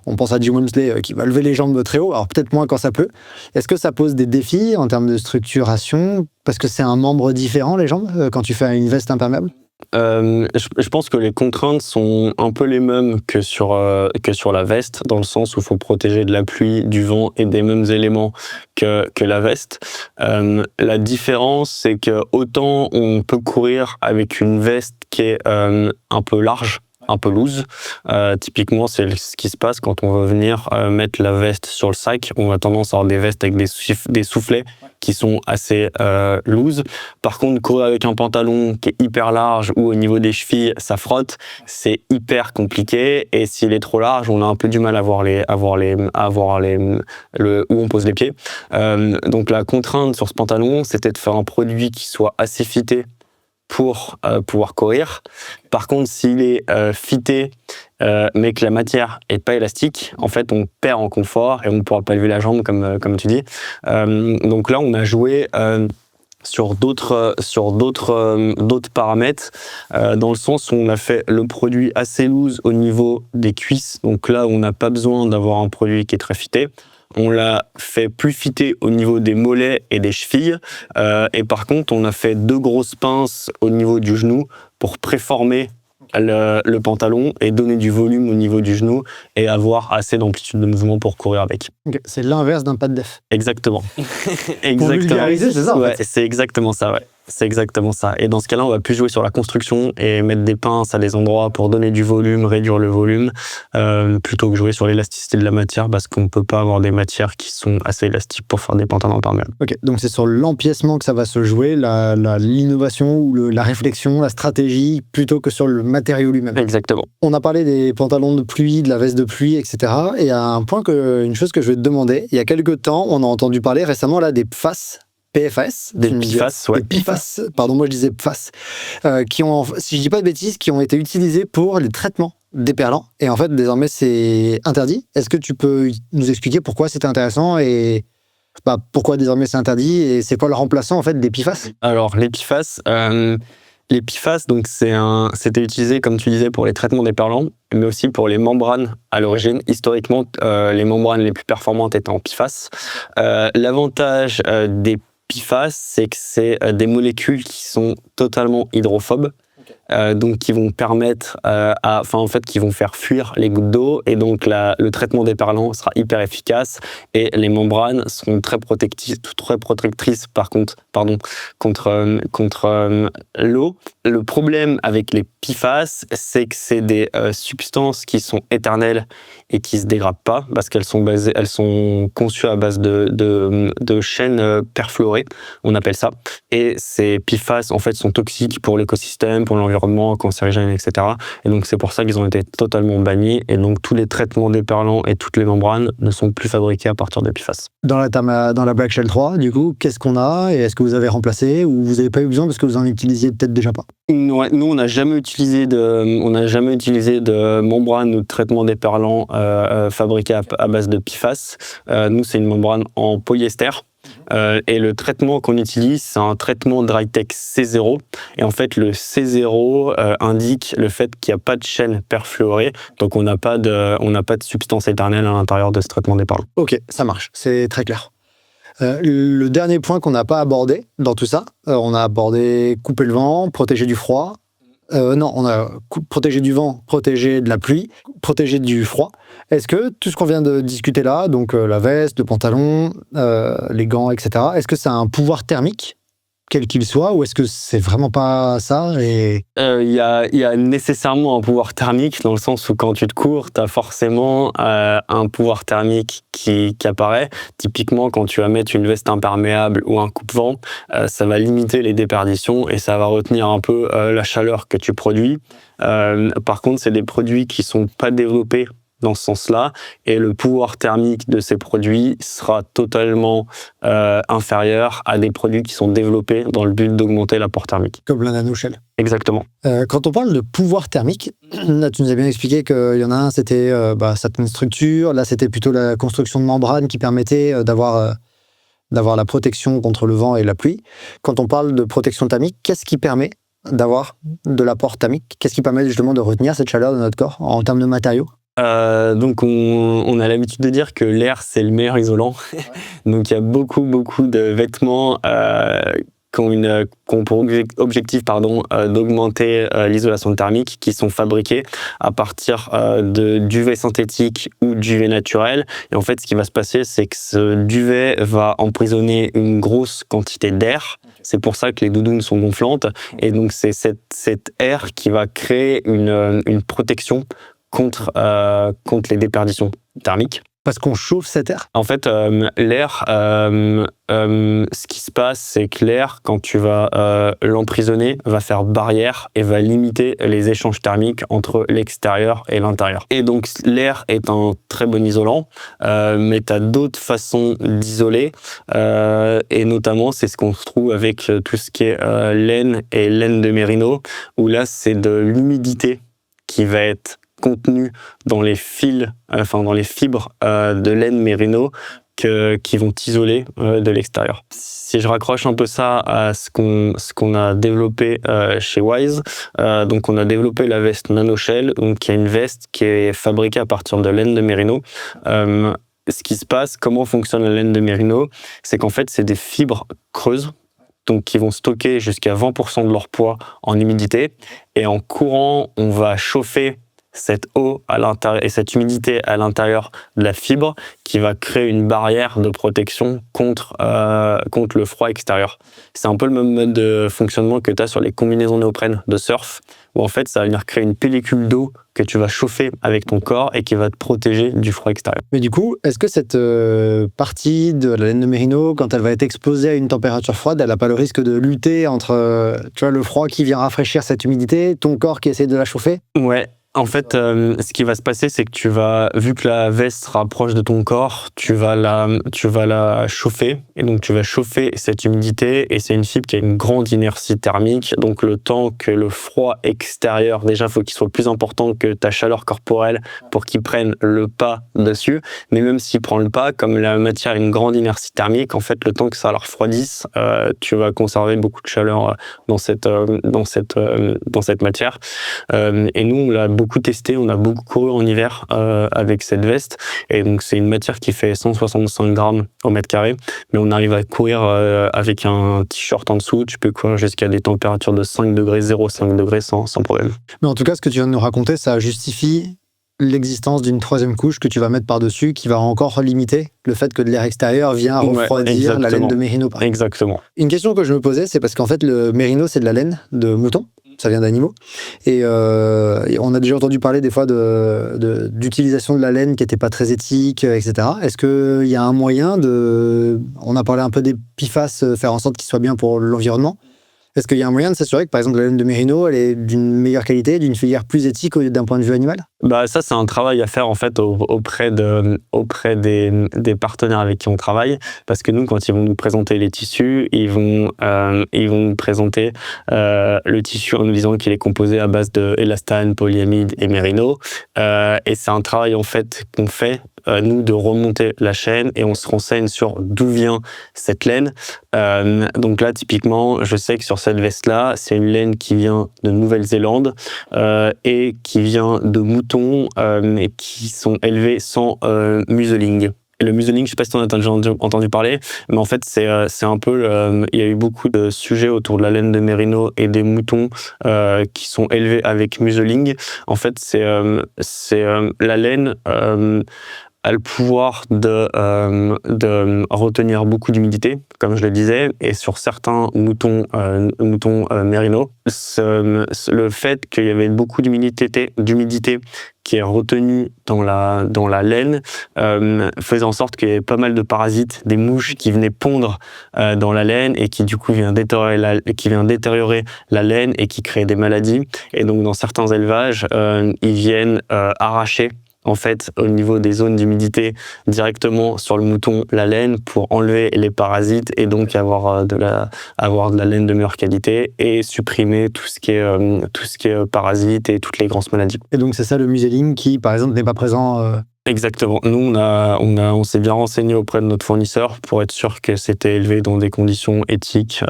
on pense à Jim Wemsley qui va lever les jambes très haut, alors peut-être moins quand ça pleut. Est-ce que ça pose des défis en termes de structuration? Parce que c'est un membre différent, les jambes, quand tu fais une veste imperméable? Je pense que les contraintes sont un peu les mêmes que sur la veste, dans le sens où il faut protéger de la pluie, du vent et des mêmes éléments que la veste. La différence, c'est que autant on peut courir avec une veste qui est un peu large, un peu loose. Typiquement, c'est ce qui se passe quand on va venir mettre la veste sur le sac. On a tendance à avoir des vestes avec des soufflets qui sont assez loose. Par contre, courir avec un pantalon qui est hyper large ou au niveau des chevilles, ça frotte, c'est hyper compliqué. Et s'il est trop large, on a un peu du mal à voir où on pose les pieds. Donc la contrainte sur ce pantalon, c'était de faire un produit qui soit assez fité pour pouvoir courir. Par contre, s'il est fité, mais que la matière est pas élastique, en fait, on perd en confort et on ne pourra pas lever la jambe comme tu dis. Donc là, on a joué sur d'autres paramètres, dans le sens où on a fait le produit assez loose au niveau des cuisses. Donc là, on n'a pas besoin d'avoir un produit qui est très fité. On l'a fait plus fité au niveau des mollets et des chevilles. Et par contre, on a fait 2 grosses pinces au niveau du genou pour préformer le pantalon et donner du volume au niveau du genou et avoir assez d'amplitude de mouvement pour courir avec. Okay. C'est l'inverse d'un pas de def. Exactement. Pour vulgariser, c'est ça en ouais, fait. C'est exactement ça, ouais. C'est exactement ça. Et dans ce cas-là, on va plus jouer sur la construction et mettre des pinces à des endroits pour donner du volume, réduire le volume, plutôt que jouer sur l'élasticité de la matière, parce qu'on ne peut pas avoir des matières qui sont assez élastiques pour faire des pantalons imperméables. Ok, donc c'est sur l'empiècement que ça va se jouer, l'innovation ou la réflexion, la stratégie, plutôt que sur le matériau lui-même. Exactement. On a parlé des pantalons de pluie, de la veste de pluie, etc. Et il y a une chose que je vais te demander. Il y a quelques temps, on a entendu parler récemment là, des PFAS. PFAS, des PFAS, ouais. Des PFAS, pardon, moi je disais PFAS, qui ont, si je dis pas de bêtises, qui ont été utilisés pour les traitements déperlants. Et en fait, désormais, c'est interdit. Est-ce que tu peux nous expliquer pourquoi c'était intéressant et pourquoi désormais c'est interdit et c'est quoi le remplaçant en fait des PFAS? Alors, les PFAS, donc c'était utilisé, comme tu disais, pour les traitements déperlants, mais aussi pour les membranes à l'origine. Historiquement, les membranes les plus performantes étaient en PFAS. L'avantage des PFAS, c'est que c'est des molécules qui sont totalement hydrophobes. Donc qui vont permettre qui vont faire fuir les gouttes d'eau, et donc le traitement déperlant sera hyper efficace et les membranes seront très protectrices contre l'eau. Le problème avec les PFAS, c'est que c'est des substances qui sont éternelles et qui se dégradent pas, parce qu'elles sont conçues à base de chaînes perfluorées, on appelle ça. Et ces PFAS en fait sont toxiques pour l'écosystème, pour l'environnement, cancérigènes, etc. Et donc c'est pour ça qu'ils ont été totalement bannis. Et donc tous les traitements déperlants et toutes les membranes ne sont plus fabriqués à partir de PFAS. Dans la Black Shell 3, du coup, qu'est-ce qu'on a et est-ce que vous avez remplacé ou vous n'avez pas eu besoin parce que vous en utilisiez peut-être déjà pas? Ouais, nous on n'a jamais utilisé de membrane ou de traitement déperlant fabriqué à base de PFAS. Nous c'est une membrane en polyester. Et le traitement qu'on utilise, c'est un traitement Drytech C0. Et en fait, le C0 indique le fait qu'il n'y a pas de chaîne perfluorée. Donc, on n'a pas de substance éternelle à l'intérieur de ce traitement déperlant. Ok, ça marche. C'est très clair. Le dernier point qu'on n'a pas abordé dans tout ça, on a abordé couper le vent, protéger du froid. Non, on a protégé du vent, protégé de la pluie, protégé du froid. Est-ce que tout ce qu'on vient de discuter là, donc la veste, le pantalon, les gants, etc., est-ce que ça a un pouvoir thermique, quel qu'il soit, ou est-ce que c'est vraiment pas ça? Il y a nécessairement un pouvoir thermique, dans le sens où quand tu te cours, tu as forcément un pouvoir thermique qui apparaît. Typiquement, quand tu vas mettre une veste imperméable ou un coupe-vent, ça va limiter les déperditions et ça va retenir un peu la chaleur que tu produis. Par contre, c'est des produits qui sont pas développés dans ce sens-là, et le pouvoir thermique de ces produits sera totalement inférieur à des produits qui sont développés dans le but d'augmenter l'apport thermique. Comme la nanoshell. Exactement. Quand on parle de pouvoir thermique, là tu nous as bien expliqué qu'il y en a un, c'était certaines structures, là c'était plutôt la construction de membranes qui permettait d'avoir la protection contre le vent et la pluie. Quand on parle de protection thermique, qu'est-ce qui permet d'avoir de l'apport thermique? Qu'est-ce qui permet justement de retenir cette chaleur de notre corps en termes de matériaux? Donc on a l'habitude de dire que l'air c'est le meilleur isolant. Ouais. Donc il y a beaucoup de vêtements qui ont pour objectif d'augmenter l'isolation thermique, qui sont fabriqués à partir de duvet synthétique ou duvet naturel. Et en fait, ce qui va se passer, c'est que ce duvet va emprisonner une grosse quantité d'air. C'est pour ça que les doudounes sont gonflantes. Et donc, c'est cet air qui va créer une protection contre les déperditions thermiques. Parce qu'on chauffe cet air? En fait, l'air, ce qui se passe, c'est que l'air, quand tu vas l'emprisonner, va faire barrière et va limiter les échanges thermiques entre l'extérieur et l'intérieur. Et donc, l'air est un très bon isolant, mais tu as d'autres façons d'isoler, et notamment, c'est ce qu'on se trouve avec tout ce qui est laine et laine de mérino, où là, c'est de l'humidité qui va être contenu dans les fils, dans les fibres de laine mérino qui vont t'isoler de l'extérieur. Si je raccroche un peu ça à ce qu'on a développé chez Wise, donc on a développé la veste nanoshell, donc qui est une veste qui est fabriquée à partir de laine de mérino. Ce qui se passe, comment fonctionne la laine de mérino, c'est qu'en fait c'est des fibres creuses, donc qui vont stocker jusqu'à 20% de leur poids en humidité, et en courant on va chauffer cette eau à l'intérieur et cette humidité à l'intérieur de la fibre qui va créer une barrière de protection contre le froid extérieur. C'est un peu le même mode de fonctionnement que tu as sur les combinaisons néoprène de surf, où en fait ça va venir créer une pellicule d'eau que tu vas chauffer avec ton corps et qui va te protéger du froid extérieur. Mais du coup, est-ce que cette partie de la laine de mérino, quand elle va être exposée à une température froide, elle n'a pas le risque de lutter entre le froid qui vient rafraîchir cette humidité, ton corps qui essaie de la chauffer? Ouais. En fait, ce qui va se passer, c'est que vu que la veste sera proche de ton corps, tu vas la chauffer, et donc tu vas chauffer cette humidité, et c'est une fibre qui a une grande inertie thermique, donc le temps que le froid extérieur, déjà, il faut qu'il soit plus important que ta chaleur corporelle pour qu'il prenne le pas dessus, mais même s'il prend le pas, comme la matière a une grande inertie thermique, en fait, le temps que ça la refroidisse, tu vas conserver beaucoup de chaleur dans cette matière. Et nous, on l'a beaucoup testé, on a beaucoup couru en hiver avec cette veste, et donc c'est une matière qui fait 165 grammes au mètre carré, mais on arrive à courir avec un t-shirt en dessous, tu peux courir jusqu'à des températures de 5 degrés, 0,5 degrés sans problème. Mais en tout cas, ce que tu viens de nous raconter, ça justifie l'existence d'une troisième couche que tu vas mettre par-dessus, qui va encore limiter le fait que de l'air extérieur vient refroidir la laine de mérino. Exactement. Une question que je me posais, c'est parce qu'en fait, le mérino, c'est de la laine de mouton. Ça vient d'animaux. Et on a déjà entendu parler des fois d'utilisation de la laine qui n'était pas très éthique, etc. Est-ce qu'il y a un moyen on a parlé un peu des PFAS, faire en sorte qu'ils soient bien pour l'environnement. Est-ce qu'il y a un moyen de s'assurer que, par exemple, la laine de mérino, elle est d'une meilleure qualité, d'une filière plus éthique d'un point de vue animal? Ça, c'est un travail à faire en fait auprès des partenaires avec qui on travaille, parce que nous, quand ils vont nous présenter les tissus, ils vont nous présenter le tissu en nous disant qu'il est composé à base de élastane, polyamide et mérino, et c'est un travail en fait qu'on fait nous de remonter la chaîne, et on se renseigne sur d'où vient cette laine. Donc là, typiquement, je sais que sur cette veste-là, c'est une laine qui vient de Nouvelle-Zélande et qui vient de moutons qui sont élevés sans museling. Et le museling, je ne sais pas si tu en as déjà entendu parler, mais en fait, c'est un peu... il y a eu beaucoup de sujets autour de la laine de mérino et des moutons qui sont élevés avec museling. En fait, c'est la laine... a le pouvoir de retenir beaucoup d'humidité, comme je le disais, et sur certains moutons mérino, le fait qu'il y avait beaucoup d'humidité qui est retenue dans la laine faisait en sorte qu'il y avait pas mal de parasites, des mouches qui venaient pondre dans la laine et qui du coup vient détériorer la laine et qui créent des maladies. Et donc dans certains élevages, ils viennent arracher en fait, au niveau des zones d'humidité, directement sur le mouton, la laine, pour enlever les parasites et donc avoir de la laine de meilleure qualité et supprimer tout ce qui est parasites et toutes les grosses maladies. Et donc c'est ça le museling qui, par exemple, n'est pas présent. Exactement. Nous, on s'est bien renseigné auprès de notre fournisseur pour être sûr que c'était élevé dans des conditions éthiques.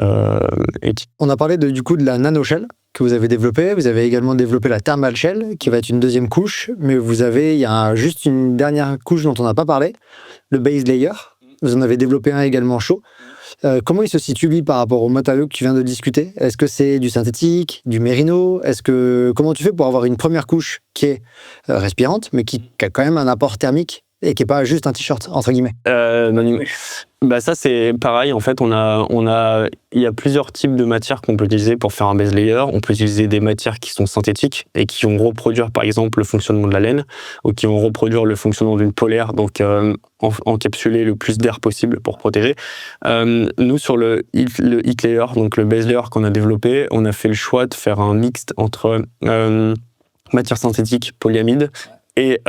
On a parlé du coup de la nanoshell que vous avez développée. Vous avez également développé la thermal shell qui va être une deuxième couche, mais il y a juste une dernière couche dont on n'a pas parlé, le base layer. Vous en avez développé un également chaud. Comment il se situe lui par rapport au matériau que tu viens de discuter? Est-ce que c'est du synthétique, du mérino? Comment tu fais pour avoir une première couche qui est respirante, mais qui a quand même un apport thermique et qui est pas juste un t-shirt entre guillemets? Bah ça c'est pareil, en fait il y a plusieurs types de matières qu'on peut utiliser pour faire un base layer. On peut utiliser des matières qui sont synthétiques et qui vont reproduire par exemple le fonctionnement de la laine ou qui vont reproduire le fonctionnement d'une polaire, donc encapsuler le plus d'air possible pour protéger. Nous sur le heat layer, donc le base layer qu'on a développé, on a fait le choix de faire un mixte entre matière synthétique polyamide et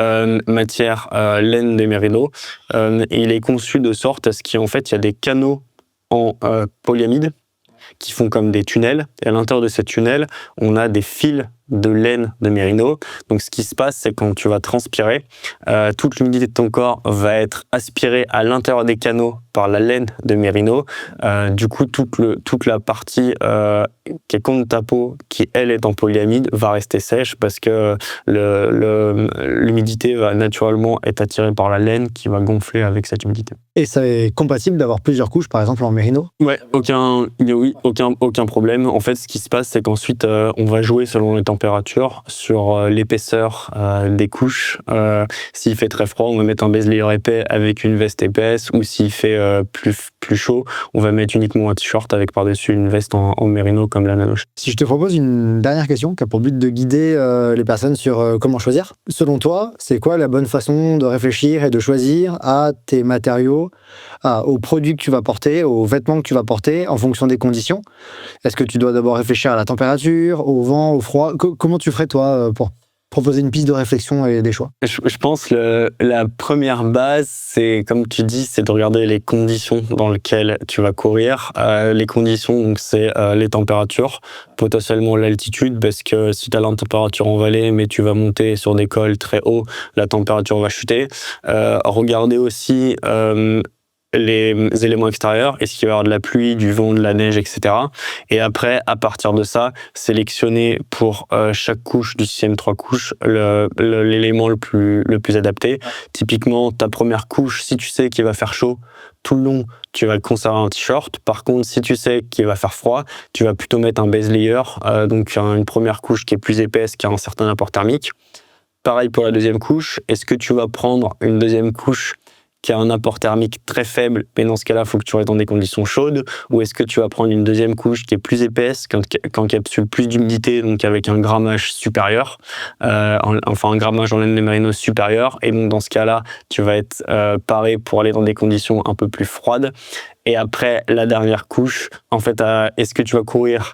matière laine des mérinos. Il est conçu de sorte à ce qu'il y a des canaux en polyamide qui font comme des tunnels. Et à l'intérieur de ces tunnels, on a des fils de laine de mérino. Donc ce qui se passe, c'est quand tu vas transpirer, toute l'humidité de ton corps va être aspirée à l'intérieur des canaux par la laine de mérino. Du coup, toute la partie qui est contre ta peau, qui elle est en polyamide, va rester sèche parce que l'humidité va naturellement être attirée par la laine qui va gonfler avec cette humidité. Et ça est compatible d'avoir plusieurs couches, par exemple en mérino? Ouais, aucun problème. En fait, ce qui se passe, c'est qu'ensuite, on va jouer selon les températures sur l'épaisseur des couches. S'il fait très froid, on va mettre un base layer épais avec une veste épaisse, ou s'il fait plus chaud, on va mettre uniquement un t-shirt avec par-dessus une veste en mérino comme la nanoche. Si je te propose une dernière question qui a pour but de guider les personnes sur comment choisir, selon toi, c'est quoi la bonne façon de réfléchir et de choisir à tes matériaux, aux produits que tu vas porter, aux vêtements que tu vas porter en fonction des conditions? Est-ce que tu dois d'abord réfléchir à la température, au vent, au froid? Comment tu ferais toi pour proposer une piste de réflexion et des choix? Je pense que la première base, c'est, comme tu dis, c'est de regarder les conditions dans lesquelles tu vas courir. Les conditions, donc, c'est les températures, potentiellement l'altitude, parce que si tu as la température en vallée, mais tu vas monter sur des cols très hauts, la température va chuter. Regarder aussi les éléments extérieurs, est-ce qu'il va y avoir de la pluie, du vent, de la neige, etc. Et après, à partir de ça, sélectionner pour chaque couche du système 3 couches l'élément le plus adapté. Typiquement, ta première couche, si tu sais qu'il va faire chaud tout le long, tu vas conserver un t-shirt. Par contre, si tu sais qu'il va faire froid, tu vas plutôt mettre un base layer, donc une première couche qui est plus épaisse, qui a un certain apport thermique. Pareil pour la deuxième couche. Est-ce que tu vas prendre une deuxième couche qui a un apport thermique très faible, mais dans ce cas-là, il faut que tu restes dans des conditions chaudes, ou est-ce que tu vas prendre une deuxième couche qui est plus épaisse, qui encapsule plus d'humidité, donc avec un grammage supérieur, un grammage en laine de mérino supérieur, et donc dans ce cas-là, tu vas être paré pour aller dans des conditions un peu plus froides. Et après, la dernière couche, en fait, est-ce que tu vas courir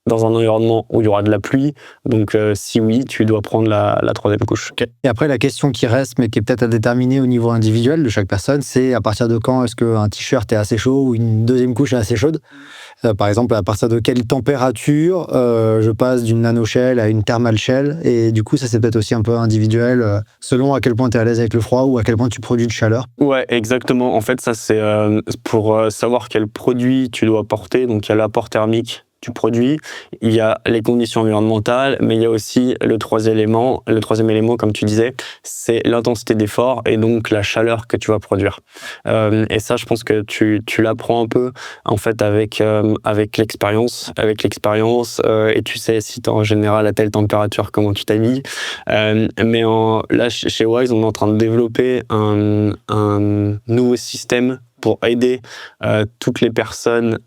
dans un environnement où il y aura de la pluie? Donc si oui, tu dois prendre la troisième couche. Okay. Et après, la question qui reste, mais qui est peut-être à déterminer au niveau individuel de chaque personne, c'est à partir de quand est-ce qu'un t-shirt est assez chaud ou une deuxième couche est assez chaude? Par exemple, à partir de quelle température je passe d'une nanoshell à une thermal shell? Et du coup, ça c'est peut-être aussi un peu individuel, selon à quel point tu es à l'aise avec le froid ou à quel point tu produis de chaleur. Ouais, exactement. En fait, ça c'est pour savoir quel produit tu dois porter. Donc il y a l'apport thermique du produit, il y a les conditions environnementales, mais il y a aussi le troisième élément, comme tu disais, c'est l'intensité d'effort et donc la chaleur que tu vas produire. Et ça, je pense que tu l'apprends un peu en fait avec l'expérience, et tu sais si tu es en général à telle température, comment tu t'habilles. Mais là, chez Wise, on est en train de développer un nouveau système pour aider toutes les personnes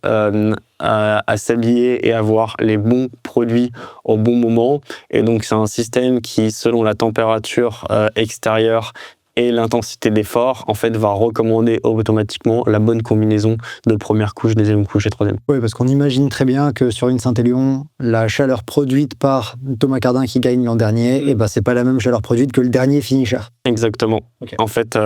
à s'habiller et avoir les bons produits au bon moment. Et donc, c'est un système qui, selon la température extérieure et l'intensité d'effort en fait va recommander automatiquement la bonne combinaison de première couche, deuxième couche et troisième. Oui, parce qu'on imagine très bien que sur une Saint-Élion, la chaleur produite par Thomas Cardin qui gagne l'an dernier, c'est pas la même chaleur produite que le dernier finisher. Exactement. Okay. En fait,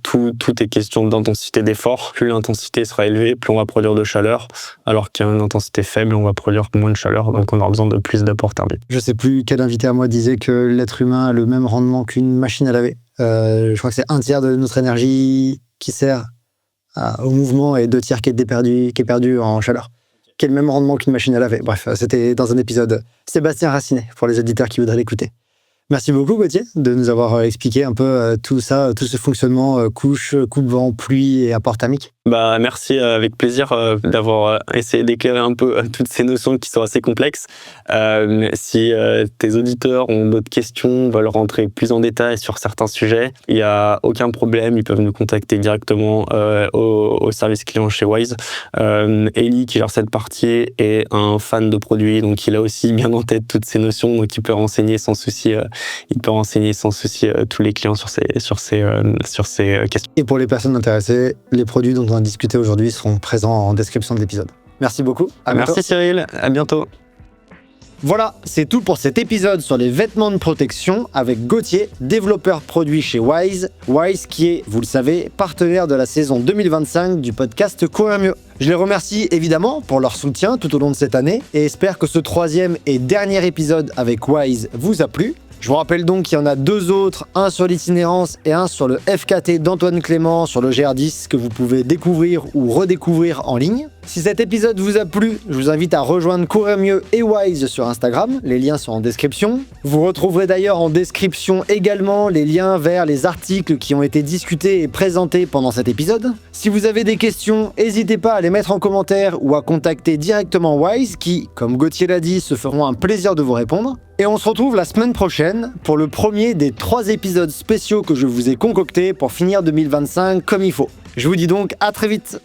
tout est question d'intensité d'effort. Plus l'intensité sera élevée, plus on va produire de chaleur, alors qu'il y a une intensité faible, on va produire moins de chaleur, donc on aura besoin de plus d'apport thermique. Je sais plus quel invité à moi disait que l'être humain a le même rendement qu'une machine à laver. Je crois que c'est 1/3 de notre énergie qui sert au mouvement et 2/3 qui est perdu en chaleur. Qui est le même rendement qu'une machine à laver. Bref, c'était dans un épisode Sébastien Racinet, pour les auditeurs qui voudraient l'écouter. Merci beaucoup Gauthier de nous avoir expliqué un peu tout ça, tout ce fonctionnement couche, coupe-vent, pluie et apport thermique. Merci, avec plaisir d'avoir essayé d'éclairer un peu toutes ces notions qui sont assez complexes. Si tes auditeurs ont d'autres questions, veulent rentrer plus en détail sur certains sujets, il n'y a aucun problème, ils peuvent nous contacter directement au service client chez Wise. Eli, qui gère cette partie, est un fan de produits, donc il a aussi bien en tête toutes ces notions, donc il peut renseigner sans souci. Tous les clients sur ces questions. Et pour les personnes intéressées, les produits dont on a discuté aujourd'hui seront présents en description de l'épisode. Merci beaucoup. Merci Cyril, à bientôt. Voilà, c'est tout pour cet épisode sur les vêtements de protection avec Gauthier, développeur produit chez Wise. Wise qui est, vous le savez, partenaire de la saison 2025 du podcast Courir Mieux. Je les remercie évidemment pour leur soutien tout au long de cette année et espère que ce 3e et dernier épisode avec Wise vous a plu. Je vous rappelle donc qu'il y en a 2 autres, un sur l'itinérance et un sur le FKT d'Antoine Clément sur le GR10 que vous pouvez découvrir ou redécouvrir en ligne. Si cet épisode vous a plu, je vous invite à rejoindre Courir Mieux et Wise sur Instagram, les liens sont en description. Vous retrouverez d'ailleurs en description également les liens vers les articles qui ont été discutés et présentés pendant cet épisode. Si vous avez des questions, n'hésitez pas à les mettre en commentaire ou à contacter directement Wise qui, comme Gauthier l'a dit, se feront un plaisir de vous répondre. Et on se retrouve la semaine prochaine pour le premier des 3 épisodes spéciaux que je vous ai concoctés pour finir 2025 comme il faut. Je vous dis donc à très vite.